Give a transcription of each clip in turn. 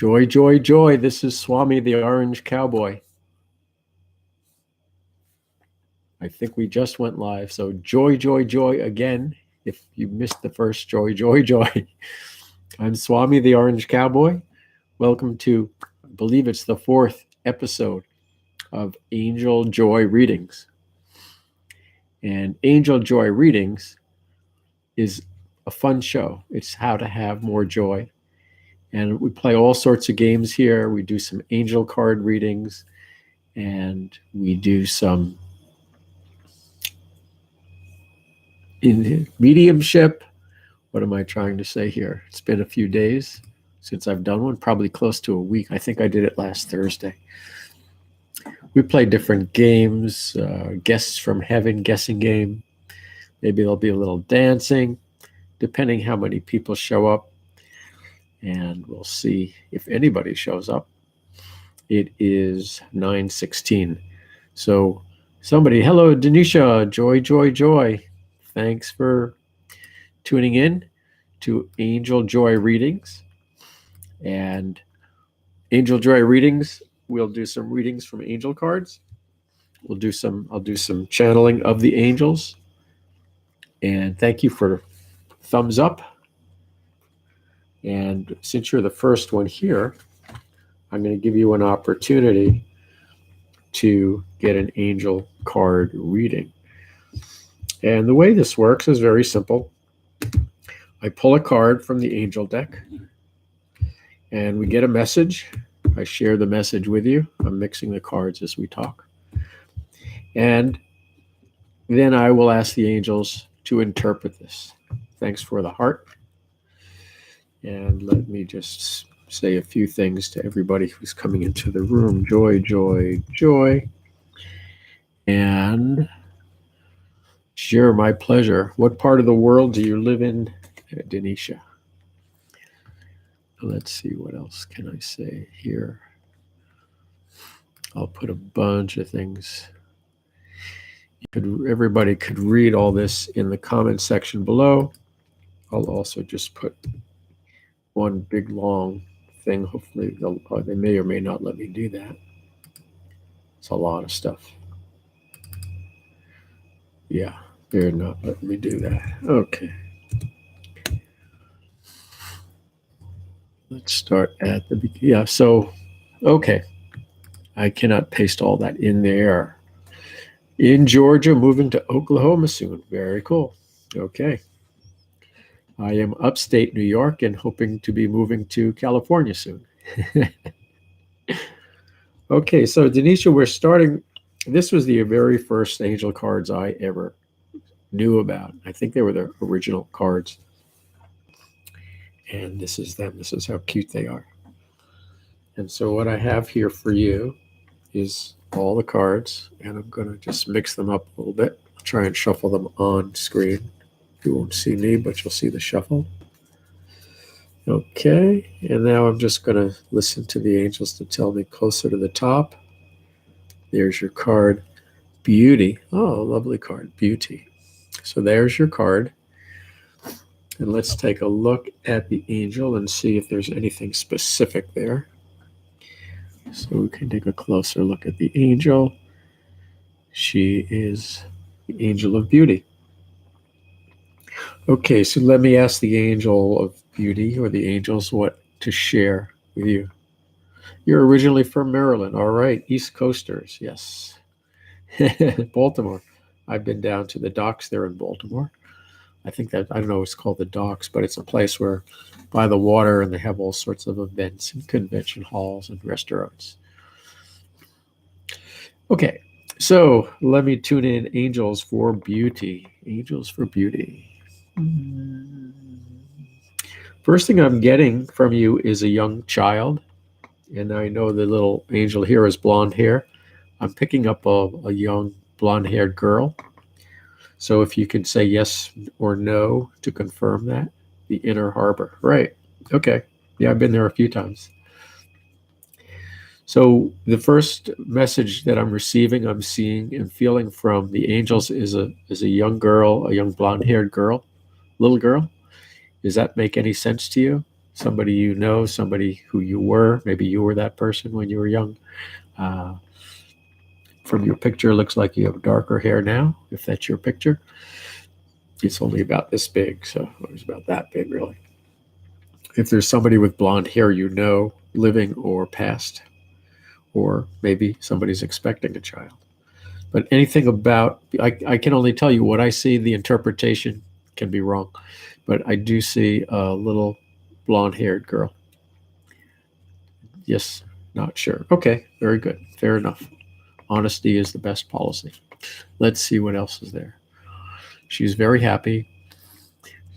Joy, joy, joy. This is Swami, the Orange Cowboy. I think we just went live. So joy, joy, joy again. If you missed the first joy, joy, joy. I'm Swami, the Orange Cowboy. Welcome to, I believe it's the 4th episode of Angel Joy Readings. And Angel Joy Readings is a fun show. It's how to have more joy. And we play all sorts of games here. We do some angel card readings, and we do some in mediumship. What am I trying to say here? It's been a few days since I've done one, probably close to a week. I think I did it last Thursday. We play different games, guests from heaven, guessing game. Maybe there'll be a little dancing, depending how many people show up. And we'll see if anybody shows up. It is 9:16. So somebody, hello, Denisha, joy, joy, joy. Thanks for tuning in to Angel Joy Readings. And Angel Joy Readings, we'll do some readings from angel cards. I'll do some channeling of the angels. And thank you for thumbs up. And since you're the first one here, I'm going to give you an opportunity to get an angel card reading. And the way this works is very simple. I pull a card from the angel deck, and we get a message. I share the message with you. I'm mixing the cards as we talk. And then I will ask the angels to interpret this. Thanks for the heart. And let me just say a few things to everybody who's coming into the room. Joy, joy, joy. And sure, my pleasure. What part of the world do you live in, Denisha? Let's see, what else can I say here? I'll put a bunch of things. Everybody could read all this in the comment section below. I'll also just put one big long thing. Hopefully they may or may not let me do that. It's a lot of stuff. Yeah, they're not letting me do that. Okay. Let's start at the beginning. Yeah, so, okay. I cannot paste all that in there. In Georgia, moving to Oklahoma soon. Very cool. Okay. I am upstate New York and hoping to be moving to California soon. Okay, so Denisha, we're starting. This was the very first angel cards I ever knew about. I think they were the original cards. And this is them. This is how cute they are. And so what I have here for you is all the cards, and I'm going to just mix them up a little bit. I'll try and shuffle them on screen. You won't see me, but you'll see the shuffle. Okay, and now I'm just going to listen to the angels to tell me closer to the top. There's your card, Beauty. Oh, lovely card, Beauty. So there's your card. And let's take a look at the angel and see if there's anything specific there. So we can take a closer look at the angel. She is the angel of beauty. Okay, so let me ask the angel of beauty, or the angels, what to share with you. You're originally from Maryland. All right, East Coasters, yes. Baltimore. I've been down to the docks there in Baltimore. I think that, I don't know, it's called the docks, but it's a place where by the water, and they have all sorts of events and convention halls and restaurants. Okay, so let me tune in angels for beauty. Angels for beauty. First thing I'm getting from you is a young child. And I know the little angel here is blonde hair. I'm picking up a young blonde-haired girl. So if you could say yes or no to confirm that. The Inner Harbor. Right. Okay. Yeah, I've been there a few times. So the first message that I'm receiving, I'm seeing and feeling from the angels is a young girl, a young blonde-haired girl, little girl. Does that make any sense to you? somebody you know, somebody who you were. Maybe you were that person when you were young. From your picture, it looks like you have darker hair now, if that's your picture. It's only about this big, so it's about that big, really. If there's somebody with blonde hair you know, living or past, or maybe somebody's expecting a child. But anything about, I can only tell you what I see. The interpretation can be wrong. But I do see a little blonde-haired girl. Yes, not sure. Okay, very good. Fair enough. Honesty is the best policy. Let's see what else is there. She's very happy.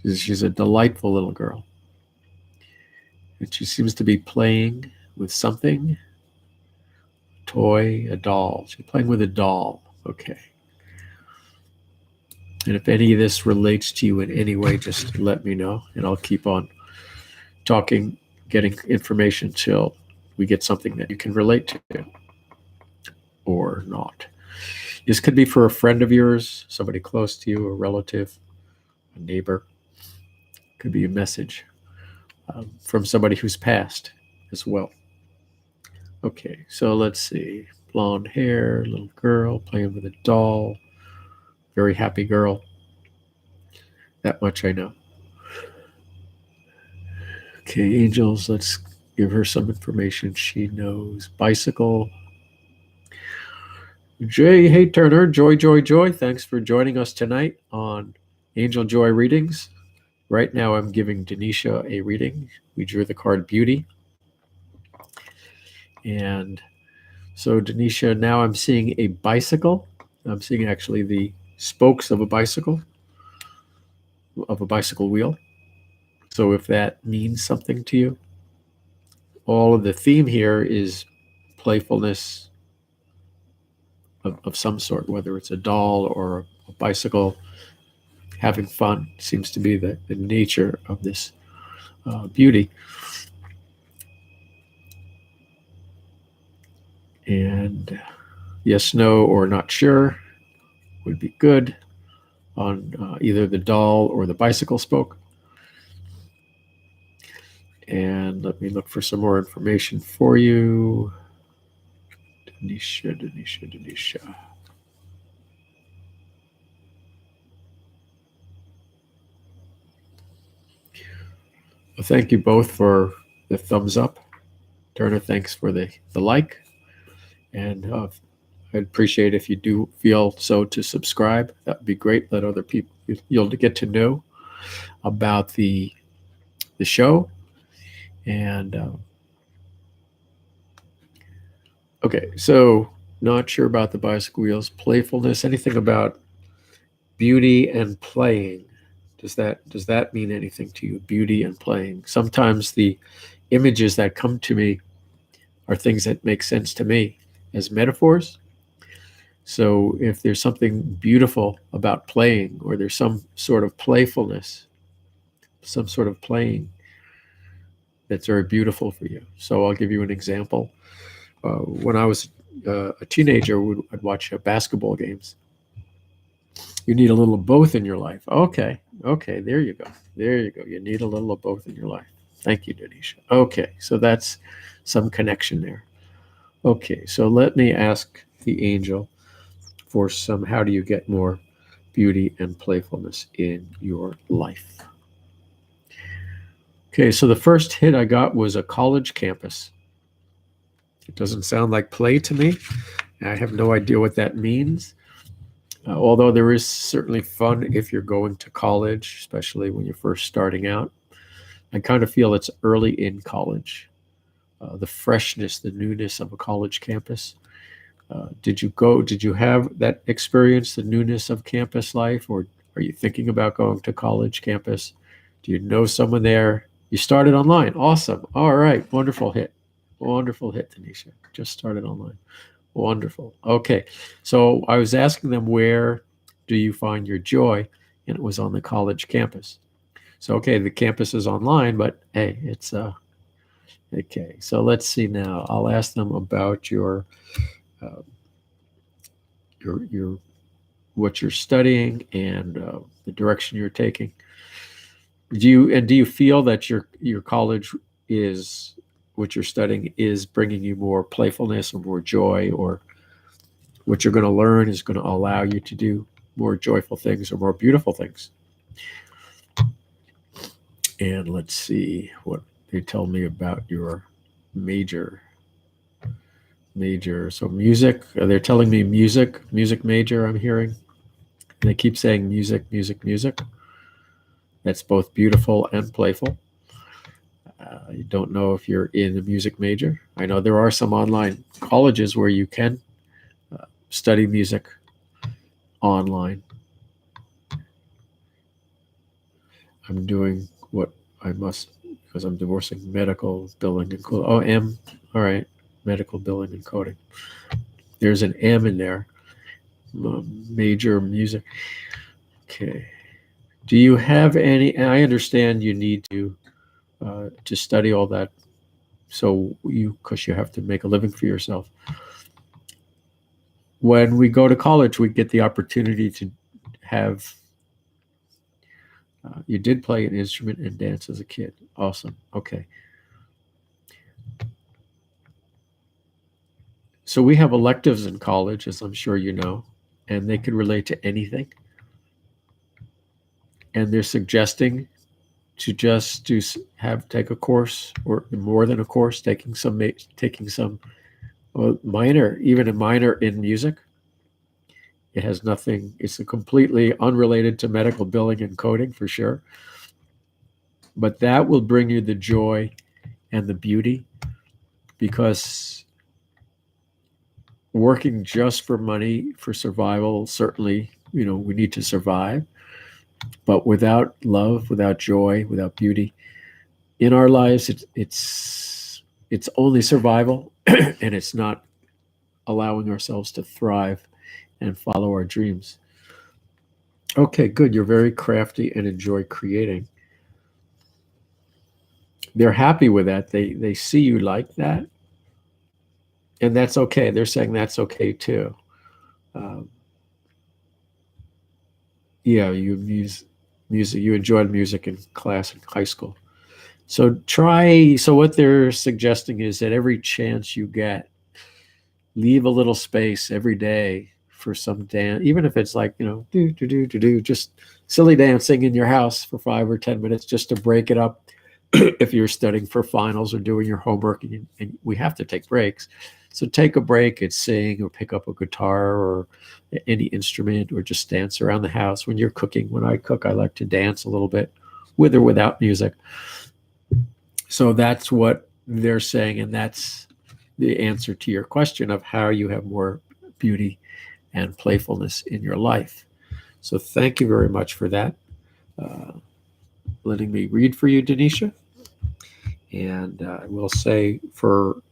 She's a delightful little girl. And she seems to be playing with something. Toy, a doll. She's playing with a doll. Okay. And if any of this relates to you in any way, just let me know, and I'll keep on talking, getting information till we get something that you can relate to or not. This could be for a friend of yours, somebody close to you, a relative, a neighbor. It could be a message from somebody who's passed as well. Okay, so let's see. Blonde hair, little girl playing with a doll. Very happy girl. That much I know. Okay, angels, let's give her some information she knows. Bicycle. Jay, hey Turner, joy, joy, joy. Thanks for joining us tonight on Angel Joy Readings. Right now I'm giving Denisha a reading. We drew the card Beauty. And so Denisha, now I'm seeing a bicycle. I'm seeing actually the spokes of a bicycle wheel. So if that means something to you, all of the theme here is playfulness of some sort, whether it's a doll or a bicycle. Having fun seems to be the nature of this beauty. And yes, no, or not sure would be good on either the doll or the bicycle spoke. And let me look for some more information for you. Denisha. Well, thank you both for the thumbs up. Turner, thanks for the like. And I'd appreciate if you do feel so to subscribe. That would be great. Let other people, you'll get to know about the show. And okay, so not sure about the bicycle wheels, playfulness, anything about beauty and playing. Does that mean anything to you? Beauty and playing. Sometimes the images that come to me are things that make sense to me as metaphors. So if there's something beautiful about playing, or there's some sort of playfulness, some sort of playing that's very beautiful for you. So I'll give you an example. When I was a teenager, I'd watch basketball games. You need a little of both in your life. Okay, there you go. You need a little of both in your life. Thank you, Denisha. Okay, so that's some connection there. Okay, so let me ask the angel for some, how do you get more beauty and playfulness in your life? Okay, so the first hit I got was a college campus. It doesn't sound like play to me. I have no idea what that means. Although there is certainly fun if you're going to college, especially when you're first starting out. I kind of feel it's early in college. The freshness, the newness of a college campus. Did you have that experience, the newness of campus life, or are you thinking about going to college campus? Do you know someone there? You started online. Awesome. All right. Wonderful hit, Tanisha. Just started online. Wonderful. Okay. So I was asking them, where do you find your joy? And it was on the college campus. So, okay, the campus is online, but hey, it's okay. So let's see now. I'll ask them about your what you're studying and the direction you're taking. Do you feel that your college is what you're studying is bringing you more playfulness or more joy, or what you're going to learn is going to allow you to do more joyful things or more beautiful things? And let's see what they tell me about your major. So music, they're telling me music major, I'm hearing. And they keep saying music, music, music. That's both beautiful and playful. I don't know if you're in the music major. I know there are some online colleges where you can study music online. I'm doing what I must because I'm divorcing medical billing and coding. Oh, M. All right. Medical billing and coding. There's an M in there. Major music. Okay. Do you have any? I understand you need to study all that, so because you have to make a living for yourself. When we go to college, we get the opportunity to have. You did play an instrument and dance as a kid. Awesome. Okay. So we have electives in college, as I'm sure you know, and they could relate to anything. And they're suggesting to just take a course or more than a course, taking some minor, even a minor in music. It has nothing. It's a completely unrelated to medical billing and coding for sure. But that will bring you the joy and the beauty, because working just for money, for survival, certainly, we need to survive. But without love, without joy, without beauty in our lives, it's only survival, and it's not allowing ourselves to thrive and follow our dreams. Okay, good. You're very crafty and enjoy creating. They're happy with that. They see you like that, and that's okay. They're saying that's okay too. Um, yeah, music. You enjoyed music in class in high school. So try. So what they're suggesting is that every chance you get, leave a little space every day for some dance, even if it's like, do do do do do, just silly dancing in your house for 5 or 10 minutes, just to break it up. If you're studying for finals or doing your homework, and we have to take breaks, so take a break and sing or pick up a guitar or any instrument, or just dance around the house. When you're cooking, when I cook, I like to dance a little bit with or without music. So that's what they're saying, and that's the answer to your question of how you have more beauty and playfulness in your life. So thank you very much for that, uh, letting me read for you, Denisha. And I will say for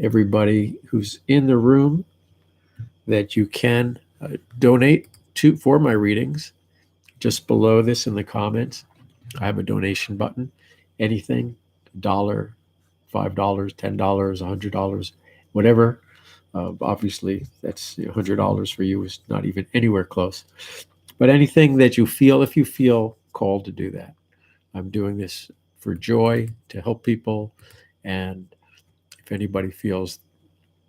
everybody who's in the room that you can donate for my readings. Just below this in the comments, I have a donation button. Anything, $1, $5, $10, $100, whatever. Obviously, that's $100 for you is not even anywhere close. But anything that you feel, if you feel called to do that, I'm doing this for joy, to help people. And if anybody feels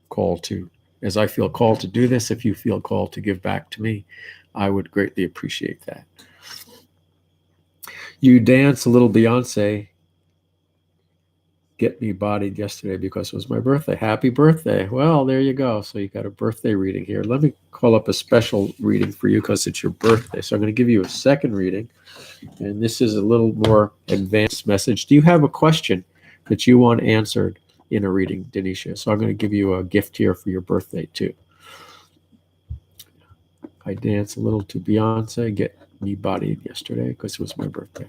called to, as I feel called to do this, if you feel called to give back to me, I would greatly appreciate that. You dance a little Beyonce, Get Me Bodied, yesterday because it was my birthday. Happy birthday. Well, there you go. So you got a birthday reading here. Let me call up a special reading for you because it's your birthday. So I'm going to give you a second reading. And this is a little more advanced message. Do you have a question that you want answered in a reading, Denisha? So I'm going to give you a gift here for your birthday too. I danced a little to Beyonce, Get Me Bodied, yesterday because it was my birthday.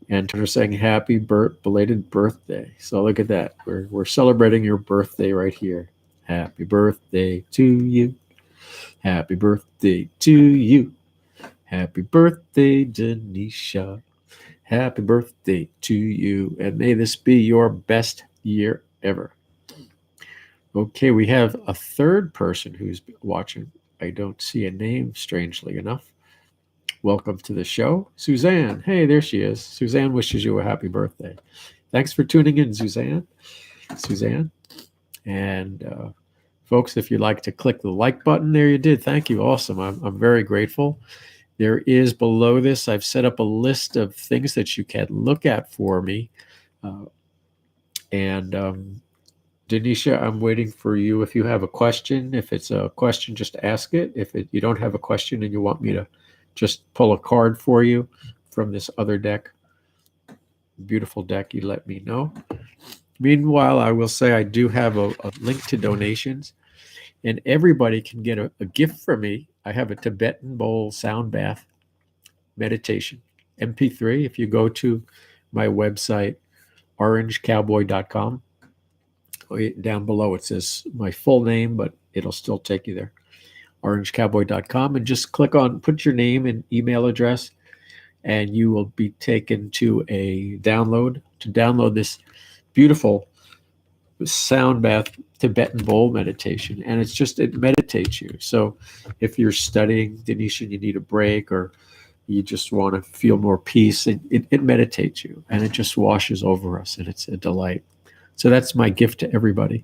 And they're saying happy belated birthday. So look at that. We're celebrating your birthday right here. Happy birthday to you. Happy birthday to you. Happy birthday, Denisha. Happy birthday to you. And may this be your best year ever. Okay, we have a third person who's watching. I don't see a name, strangely enough. welcome to the show. Suzanne, hey, there she is. Suzanne wishes you a happy birthday. Thanks for tuning in, Suzanne. And folks, if you'd like to click the like button, there you did. Thank you. Awesome. I'm very grateful. There is below this, I've set up a list of things that you can look at for me. And Denisha, I'm waiting for you. If you have a question, if it's a question, just ask it. If you don't have a question and you want me to just pull a card for you from this other deck, beautiful deck, you let me know. Meanwhile, I will say I do have a link to donations, and everybody can get a gift from me. I have a Tibetan bowl sound bath meditation, MP3. If you go to my website, orangecowboy.com, down below it says my full name, but it'll still take you there, orangecowboy.com, and just click on, put your name and email address, and you will be taken to a download to download this beautiful sound bath Tibetan bowl meditation. And it meditates you. So if you're studying, Denisha, you need a break, or you just want to feel more peace, it meditates you, and it just washes over us, and it's a delight. So that's my gift to everybody.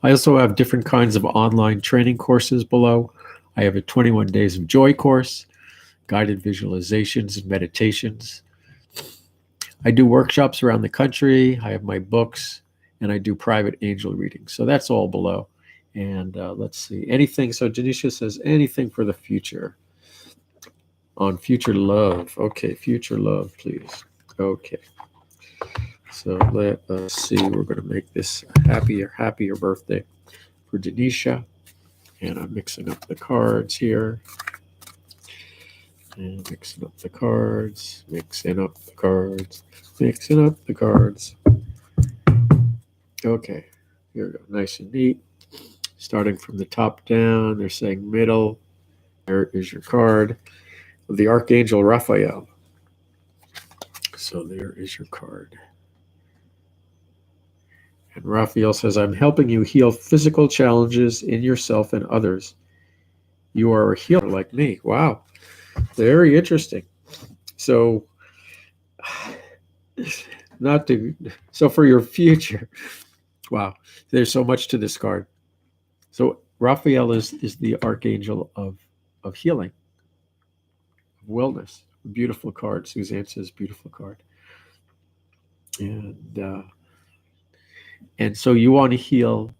I also have different kinds of online training courses below. I have a 21 Days of Joy course, guided visualizations and meditations. I do workshops around the country. I have my books, and I do private angel readings. So that's all below. And let's see, anything. So Denisha says anything for the future. On future love. Okay, future love, please. Okay. So let us see. We're going to make this a happier birthday for Denisha. And I'm mixing up the cards here. And mixing up the cards. Okay, here we go. Nice and neat. Starting from the top down, they're saying middle. There is your card of the Archangel Raphael. So there is your card. And Raphael says, I'm helping you heal physical challenges in yourself and others. You are a healer like me. Wow. Very interesting. So, so for your future, wow, there's so much to this card. So Raphael is the archangel of healing, of wellness. Beautiful card. Suzanne says, beautiful card. And so you want to heal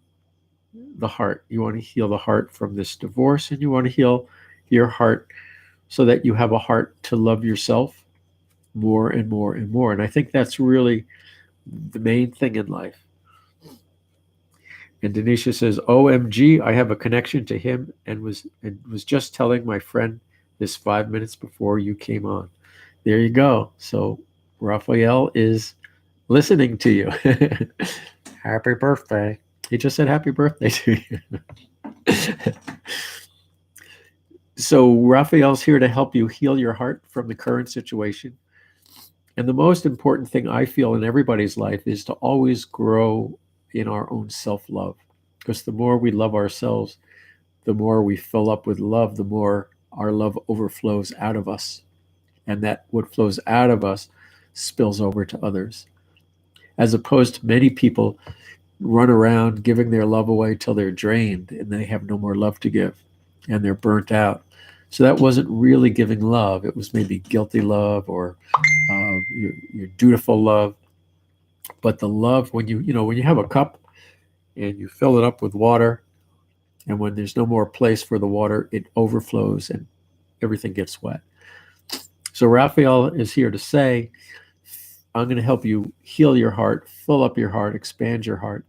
the heart. You want to heal the heart from this divorce, and you want to heal your heart so that you have a heart to love yourself more and more and more. And I think that's really the main thing in life. And Denisha says, OMG, I have a connection to him and was just telling my friend this 5 minutes before you came on. There you go. So Raphael is listening to you. Happy birthday. He just said happy birthday to you. So Raphael's here to help you heal your heart from the current situation. And the most important thing I feel in everybody's life is to always grow in our own self-love. Because the more we love ourselves, the more we fill up with love, the more our love overflows out of us. And that what flows out of us spills over to others. As opposed to many people run around giving their love away till they're drained and they have no more love to give and they're burnt out. So that wasn't really giving love. It was maybe guilty love or your dutiful love. But the love, when you have a cup and you fill it up with water, and when there's no more place for the water, it overflows and everything gets wet. So Raphael is here to say, I'm going to help you heal your heart, fill up your heart, expand your heart,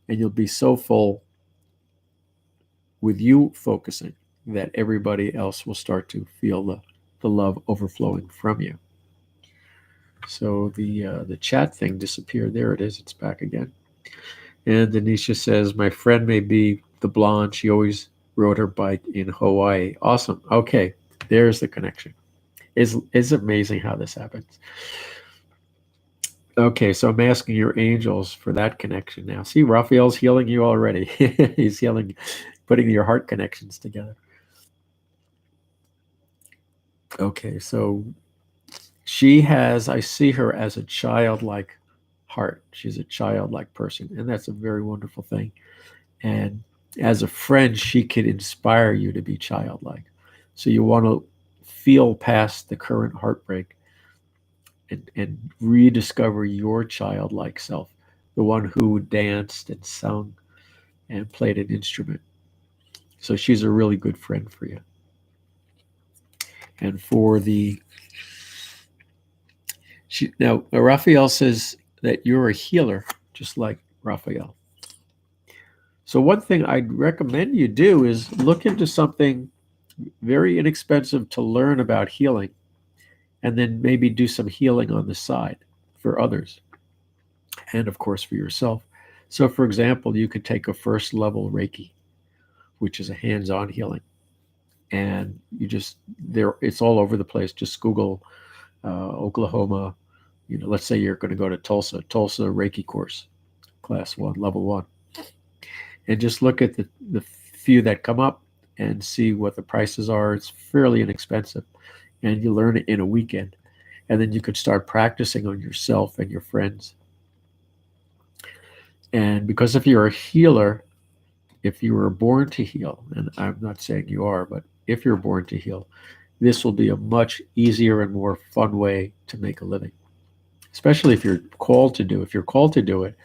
and you'll be so full with you focusing that everybody else will start to feel the love overflowing from you. So the chat thing disappeared. There it is. It's back again. And Denisha says, my friend may be the blonde. She always rode her bike in Hawaii. Awesome. Okay, there's the connection. It's amazing how this happens. Okay, so I'm asking your angels for that connection now. See, Raphael's healing you already. He's healing, putting your heart connections together. Okay, so she has, I see her as a childlike heart. She's a childlike person, and that's a very wonderful thing. And as a friend, she could inspire you to be childlike. So you want to feel past the current heartbreak and rediscover your childlike self, the one who danced and sung and played an instrument. So she's a really good friend for you. And for the now Raphael says that you're a healer, just like Raphael. So one thing I'd recommend you do is look into something very inexpensive to learn about healing, and then maybe do some healing on the side for others, and of course for yourself. So, for example, you could take a first level Reiki, which is a hands-on healing, and you just there it's all over the place. Just Google Oklahoma. Let's say you're going to go to Tulsa Reiki course, class 1, level 1, and just look at the few that come up and see what the prices are. It's fairly inexpensive, and you learn it in a weekend, and then you could start practicing on yourself and your friends. And because if you're a healer, if you were born to heal, and I'm not saying you are, but if you're born to heal, this will be a much easier and more fun way to make a living, especially if you're called to do. If you're called to do it,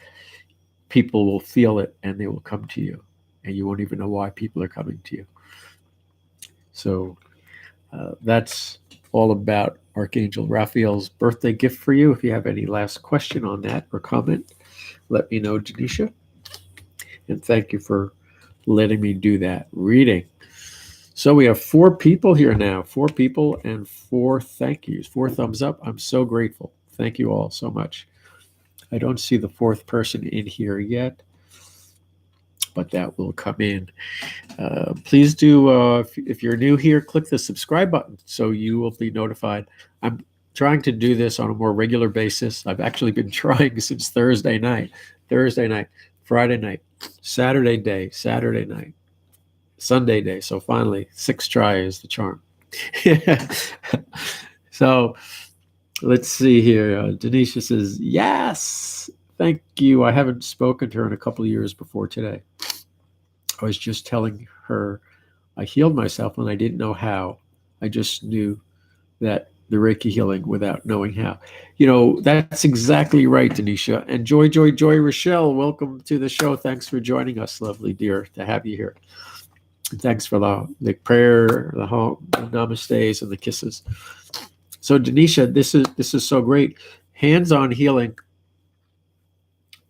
people will feel it and they will come to you, and you won't even know why people are coming to you. So that's all about Archangel Raphael's birthday gift for you. If you have any last question on that or comment, let me know, Janisha. And thank you for letting me do that reading. So we have 4 people here now, 4 people and 4 thank yous, 4 thumbs up. I'm so grateful. Thank you all so much. I don't see the 4th person in here yet, but that will come in. Please do, if you're new here, click the subscribe button so you will be notified. I'm trying to do this on a more regular basis. I've actually been trying since Thursday night, Friday night, Saturday night, Sunday day. So finally, 6 try is the charm. So let's see here. Denisha says, yes, thank you. I haven't spoken to her in a couple of years before today. I was just telling her I healed myself and I didn't know how. I just knew that the Reiki healing without knowing how. That's exactly right, Denisha. And Joy, Rochelle, welcome to the show. Thanks for joining us, lovely dear, to have you here. And thanks for the prayer, the namaste, and the kisses. So, Denisha, this is so great. Hands-on healing.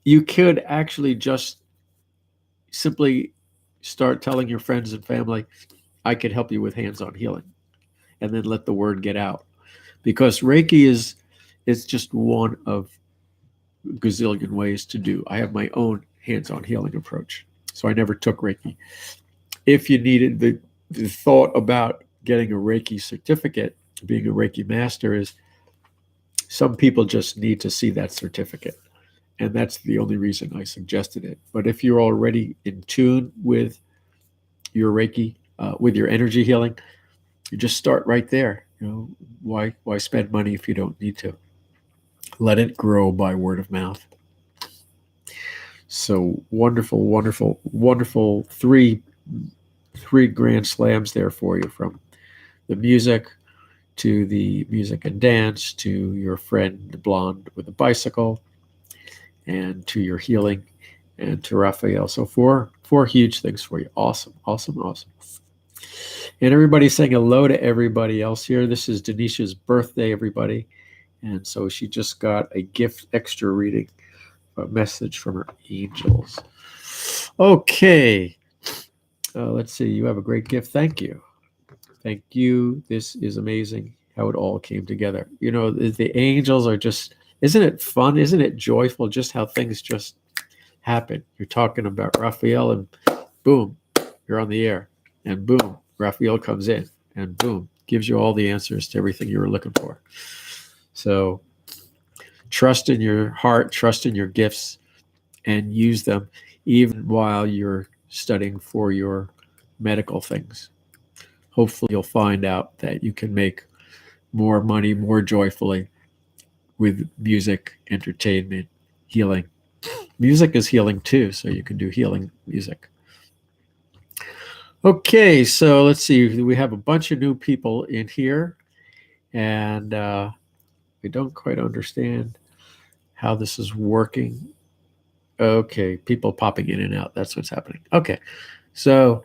You could actually just simply start telling your friends and family, I could help you with hands-on healing, and then let the word get out. Because Reiki is just one of gazillion ways to do. I have my own hands-on healing approach. So I never took Reiki. If you needed the thought about getting a Reiki certificate, being a Reiki master, is some people just need to see that certificate. And that's the only reason I suggested it. But if you're already in tune with your Reiki, with your energy healing, you just start right there. Why spend money if you don't need to? Let it grow by word of mouth. So wonderful, wonderful, wonderful. Three grand slams there for you, from the music to the music and dance to your friend, the blonde with a bicycle, and to your healing, and to Raphael. So four huge things for you. Awesome, awesome, awesome. And everybody's saying hello to everybody else here. This is Denisha's birthday, everybody. And so she just got a gift extra reading, a message from her angels. Okay. Let's see. You have a great gift. Thank you. Thank you. This is amazing how it all came together. The angels are just, isn't it fun? Isn't it joyful just how things just happen? You're talking about Raphael and boom, you're on the air. And boom, Raphael comes in and boom, gives you all the answers to everything you were looking for. So trust in your heart, trust in your gifts, and use them even while you're studying for your medical things. Hopefully you'll find out that you can make more money, more joyfully with music, entertainment, healing. Music is healing too, so you can do healing music. Okay, so let's see. We have a bunch of new people in here, and we don't quite understand how this is working. Okay, people popping in and out. That's what's happening. Okay, so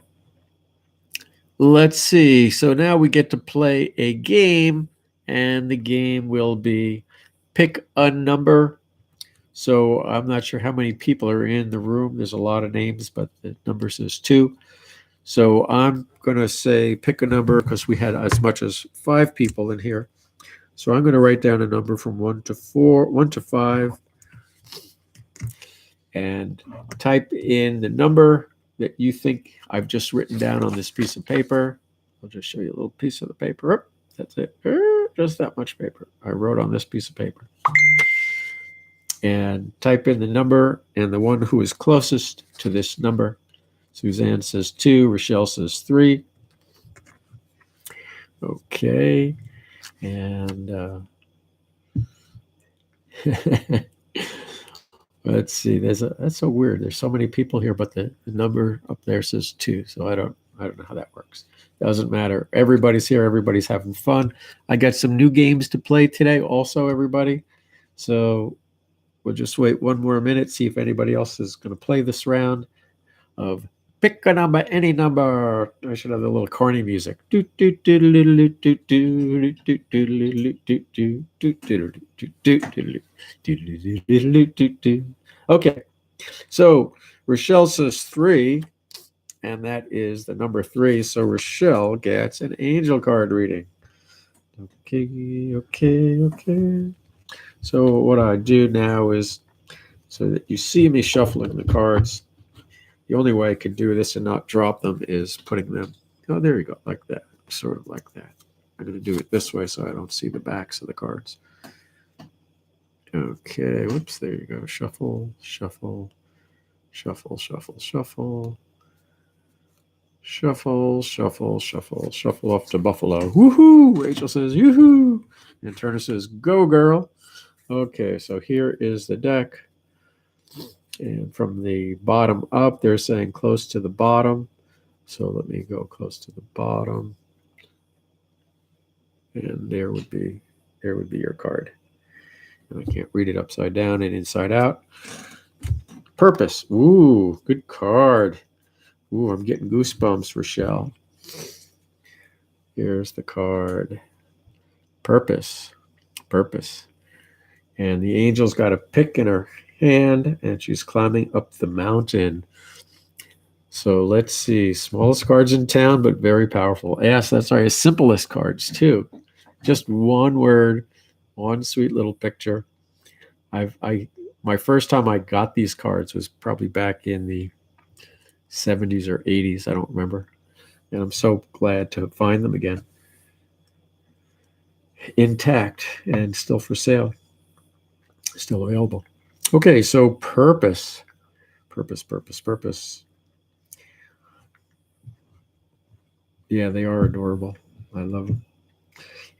let's see. So now we get to play a game, and the game will be pick a number. So I'm not sure how many people are in the room. There's a lot of names, but the number says 2. So I'm going to say pick a number because we had as much as 5 people in here. So I'm going to write down a number from 1 to 4, 1 to 5, and type in the number that you think I've just written down on this piece of paper. I'll just show you a little piece of the paper. That's it. Just that much paper I wrote on this piece of paper. And type in the number and the one who is closest to this number. Suzanne says 2. Rochelle says 3. Okay. And let's see. That's so weird. There's so many people here, but the number up there says 2. So I don't know how that works. Doesn't matter. Everybody's here. Everybody's having fun. I got some new games to play today also, everybody. So we'll just wait one more minute, see if anybody else is going to play this round of pick a number, any number. I should have the little corny music. Okay, so Rochelle says 3, and that is the number 3. So Rochelle gets an angel card reading. Okay. So what I do now is, so that you see me shuffling the cards, the only way I can do this and not drop them is putting them, oh, there you go, like that, sort of like that. I'm going to do it this way so I don't see the backs of the cards. Okay, whoops, there you go. Shuffle, shuffle, shuffle, shuffle, shuffle. Shuffle, shuffle, shuffle, shuffle off to Buffalo. Woohoo! Rachel says, yoo-hoo! And Turner says, go, girl. Okay, so here is the deck. And from the bottom up, they're saying close to the bottom. So let me go close to the bottom. And there would be your card. And I can't read it upside down and inside out. Purpose. Ooh, good card. Ooh, I'm getting goosebumps, Rochelle. Here's the card. Purpose. And the angel's got a pick in her hand, and she's climbing up the mountain. So let's see. Smallest cards in town, but very powerful. Yes, that's right. Simplest cards, too. Just one word, one sweet little picture. My first time I got these cards was probably back in the 70s or 80s. I don't remember. And I'm so glad to find them again. Intact and still for sale. Still available. Okay, so purpose. Yeah, they are adorable. I love them.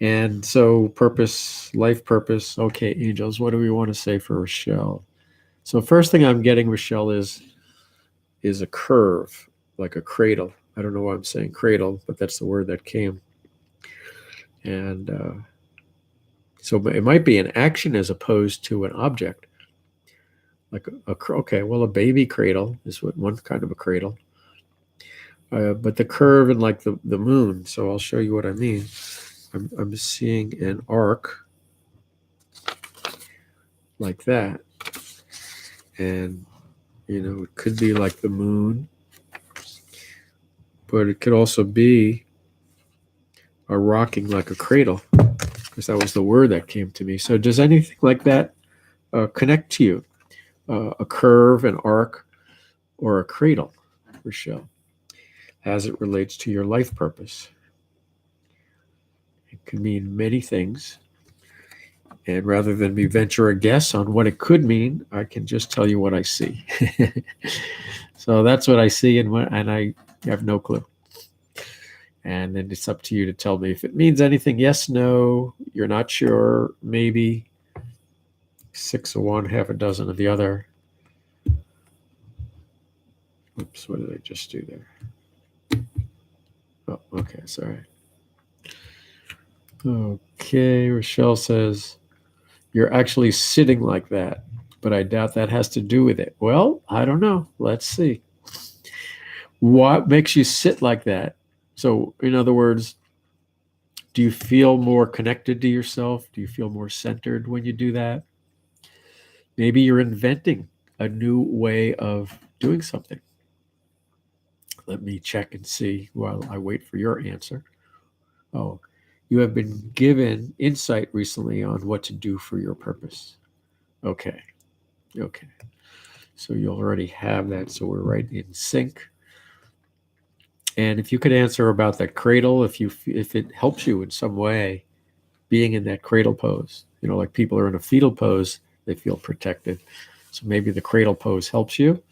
And so purpose, life purpose. Okay, angels, what do we want to say for Rochelle? So first thing I'm getting, Rochelle, is a curve, like a cradle. I don't know why I'm saying cradle, but that's the word that came. And so it might be an action as opposed to an object. Like a baby cradle is one kind of a cradle. But the curve and like the moon. So I'll show you what I mean. I'm seeing an arc like that. And, it could be like the moon. But it could also be a rocking like a cradle. Because that was the word that came to me. So does anything like that connect to you? A curve, an arc, or a cradle, Rochelle, as it relates to your life purpose. It can mean many things. And rather than me venture a guess on what it could mean, I can just tell you what I see. So that's what I see, and I have no clue. And then it's up to you to tell me if it means anything. Yes, no, you're not sure, maybe. 6 of one, half a dozen of the other. Oops, what did I just do there? Oh, okay, sorry. Okay, Rochelle says, you're actually sitting like that, but I doubt that has to do with it. Well, I don't know. Let's see. What makes you sit like that? So, in other words, do you feel more connected to yourself? Do you feel more centered when you do that? Maybe you're inventing a new way of doing something. Let me check and see while I wait for your answer. Oh, you have been given insight recently on what to do for your purpose. Okay. Okay. So you already have that. So we're right in sync. And if you could answer about that cradle, if it helps you in some way, being in that cradle pose, like people are in a fetal pose, they feel protected. So maybe the cradle pose helps you.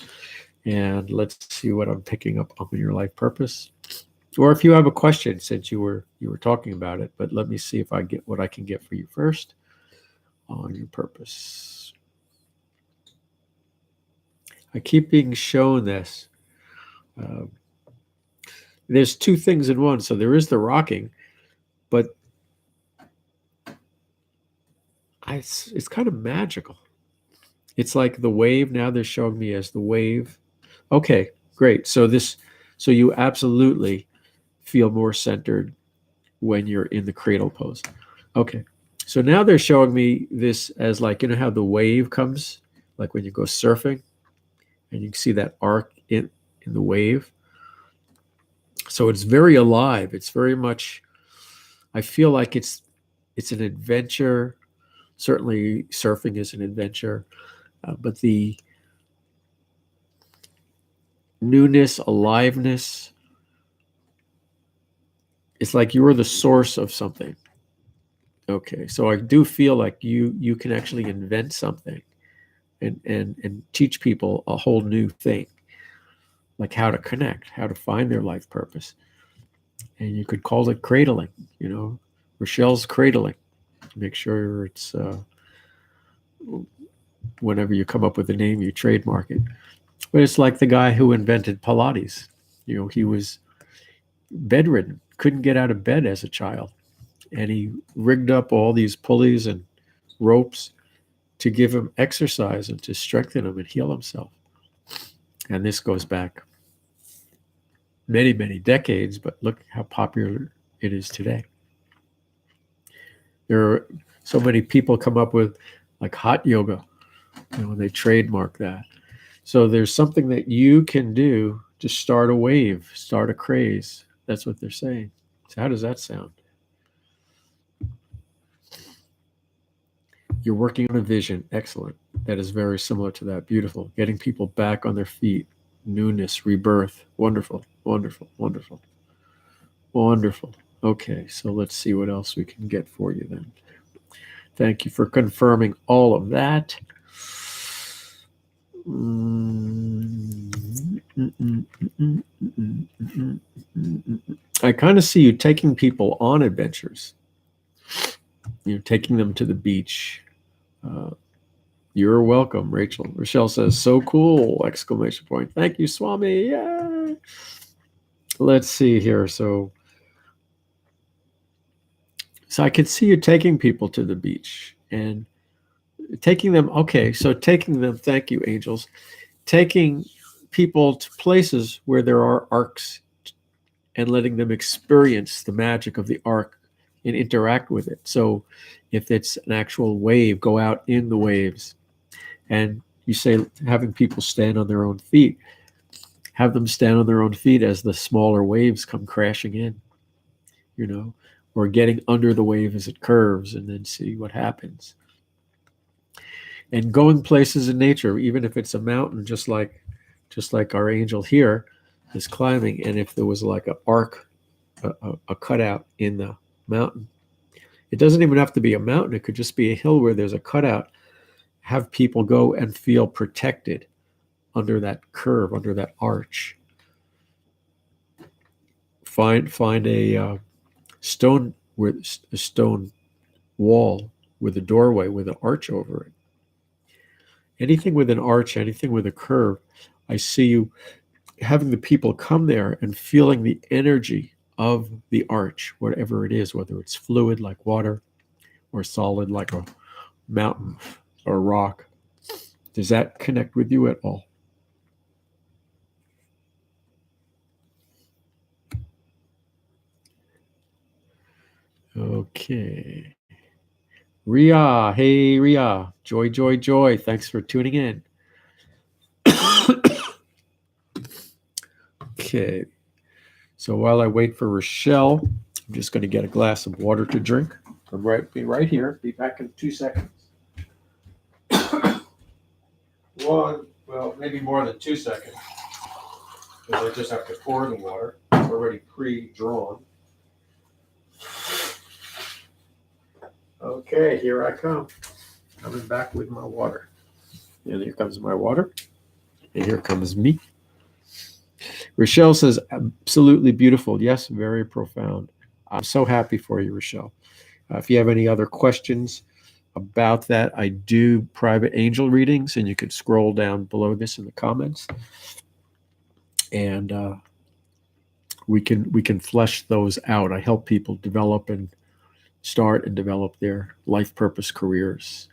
And let's see what I'm picking up on your life purpose. Or if you have a question, since you were talking about it, but let me see if I get what I can get for you first on your purpose. I keep being shown this. There's two things in one. So there is the rocking, but it's kind of magical. It's like the wave. Now they're showing me as the wave. Okay, great. So you absolutely feel more centered when you're in the cradle pose. Okay. So now they're showing me this as like, how the wave comes, like when you go surfing and you can see that arc in the wave. So it's very alive. It's very much, I feel like it's an adventure. Certainly surfing is an adventure, but the newness, aliveness, it's like you're the source of something. Okay, so I do feel like you can actually invent something and teach people a whole new thing, like how to connect, how to find their life purpose. And you could call it cradling, Rochelle's cradling. Make sure it's whenever you come up with a name, you trademark it. But it's like the guy who invented Pilates. He was bedridden, couldn't get out of bed as a child. And he rigged up all these pulleys and ropes to give him exercise and to strengthen him and heal himself. And this goes back many, many decades, but look how popular it is today. There are so many people come up with like hot yoga, they trademark that. So there's something that you can do to start a wave, start a craze. That's what they're saying. So how does that sound? You're working on a vision. Excellent. That is very similar to that. Beautiful. Getting people back on their feet. Newness, rebirth. Wonderful, wonderful, wonderful, wonderful. Okay, so let's see what else we can get for you then. Thank you for confirming all of that. I kind of see you taking people on adventures. Taking them to the beach. You're welcome, Rachel. Rochelle says, so cool, exclamation point. Thank you, Swami. Yeah. Let's see here. So I could see you taking people to the beach and taking them. Okay, so taking them, thank you, angels. Taking people to places where there are arcs and letting them experience the magic of the arc and interact with it. So if it's an actual wave, go out in the waves. And you say having people stand on their own feet, have them stand on their own feet as the smaller waves come crashing in, or getting under the wave as it curves and then see what happens. And going places in nature, even if it's a mountain, just like our angel here is climbing. And if there was like an arc, a cutout in the mountain, it doesn't even have to be a mountain. It could just be a hill where there's a cutout. Have people go and feel protected under that curve, under that arch. Find a stone with a stone wall with a doorway with an arch over it. Anything with an arch, anything with a curve, I see you having the people come there and feeling the energy of the arch, whatever it is, whether it's fluid like water or solid like a mountain or rock. Does that connect with you at all? Okay. Ria, hey Ria, joy, joy, joy. Thanks for tuning in. Okay. So while I wait for Rochelle, I'm just going to get a glass of water to drink. Be right here. Be back in 2 seconds. Well, maybe more than 2 seconds, because I just have to pour the water. It's already pre-drawn. Okay, here I come. Coming back with my water. And here comes my water. And here comes me. Rochelle says, absolutely beautiful. Yes, very profound. I'm so happy for you, Rochelle. If you have any other questions about that, I do private angel readings, and you can scroll down below this in the comments. And we can flesh those out. I help people develop and start and develop their life purpose careers.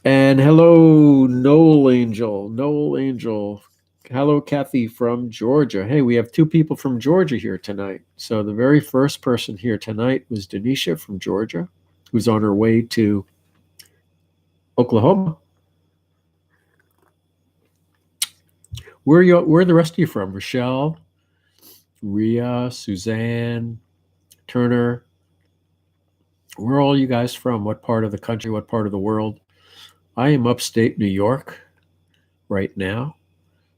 And hello, Noel Angel. Noel Angel. Hello, Kathy from Georgia. Hey, we have 2 people from Georgia here tonight. So the very first person here tonight was Denisha from Georgia, who's on her way to Oklahoma. Where are the rest of you from? Rochelle, Ria, Suzanne, Turner. Where are all you guys from? What part of the country? What part of the world? I am upstate New York right now,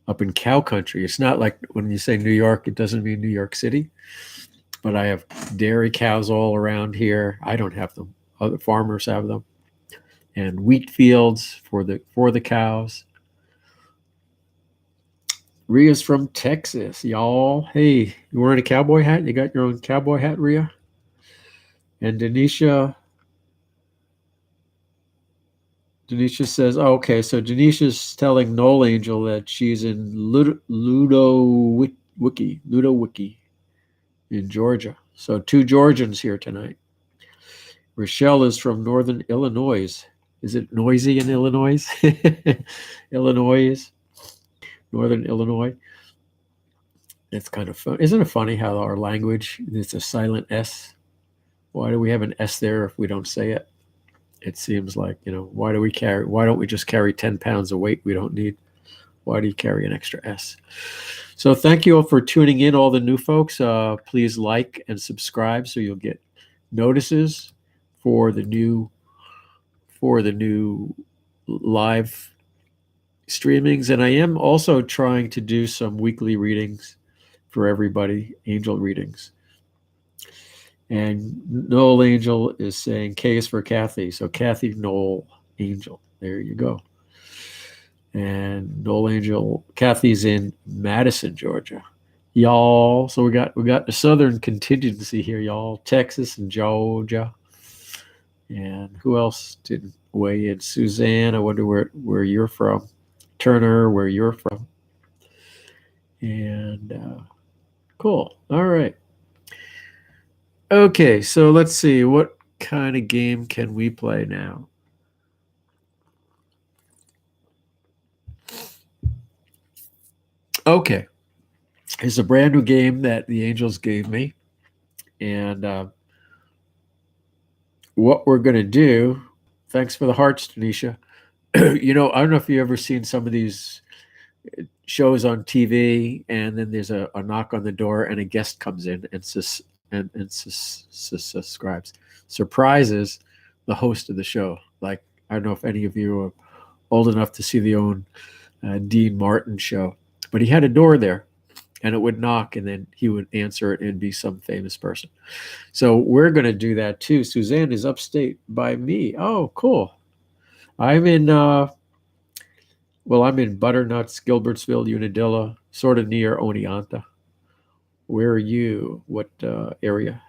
up in cow country. It's not like when you say New York, it doesn't mean New York City. But I have dairy cows all around here. I don't have them. Other farmers have them. And wheat fields for the cows. Ria's from Texas, y'all. Hey, you wearing a cowboy hat? You got your own cowboy hat, Ria? And Denisha says, oh, okay, so Denisha's telling Noel Angel that she's in Ludowiki in Georgia. So 2 Georgians here tonight. Rochelle is from Northern Illinois. Is it noisy in Illinois? Northern Illinois. It's kind of fun. Isn't it funny how our language, it's a silent S? Why do we have an S there if we don't say it? It seems like, why don't we just carry 10 pounds of weight we don't need? Why do you carry an extra S? So thank you all for tuning in, all the new folks. Please like and subscribe so you'll get notices for the new live streamings. And I am also trying to do some weekly readings for everybody, angel readings. And Noel Angel is saying K is for Kathy. So Kathy, Noel, Angel. There you go. And Noel Angel, Kathy's in Madison, Georgia. Y'all. So we got the southern contingency here, y'all. Texas and Georgia. And who else didn't weigh in? Suzanne, I wonder where you're from. Turner, where you're from. And cool. All right. Okay, so let's see. What kind of game can we play now? Okay. It's a brand new game that the angels gave me. And what we're going to do, thanks for the hearts, Tanisha. I don't know if you've ever seen some of these shows on TV, and then there's a knock on the door and a guest comes in and subscribes, surprises the host of the show. Like, I don't know if any of you are old enough to see the old Dean Martin show, but he had a door there and it would knock and then he would answer it and be some famous person. So we're going to do that too. Suzanne is upstate by me. Oh, cool. I'm in Butternuts, Gilbertsville, Unadilla, sort of near Oneonta. Where are you? What area?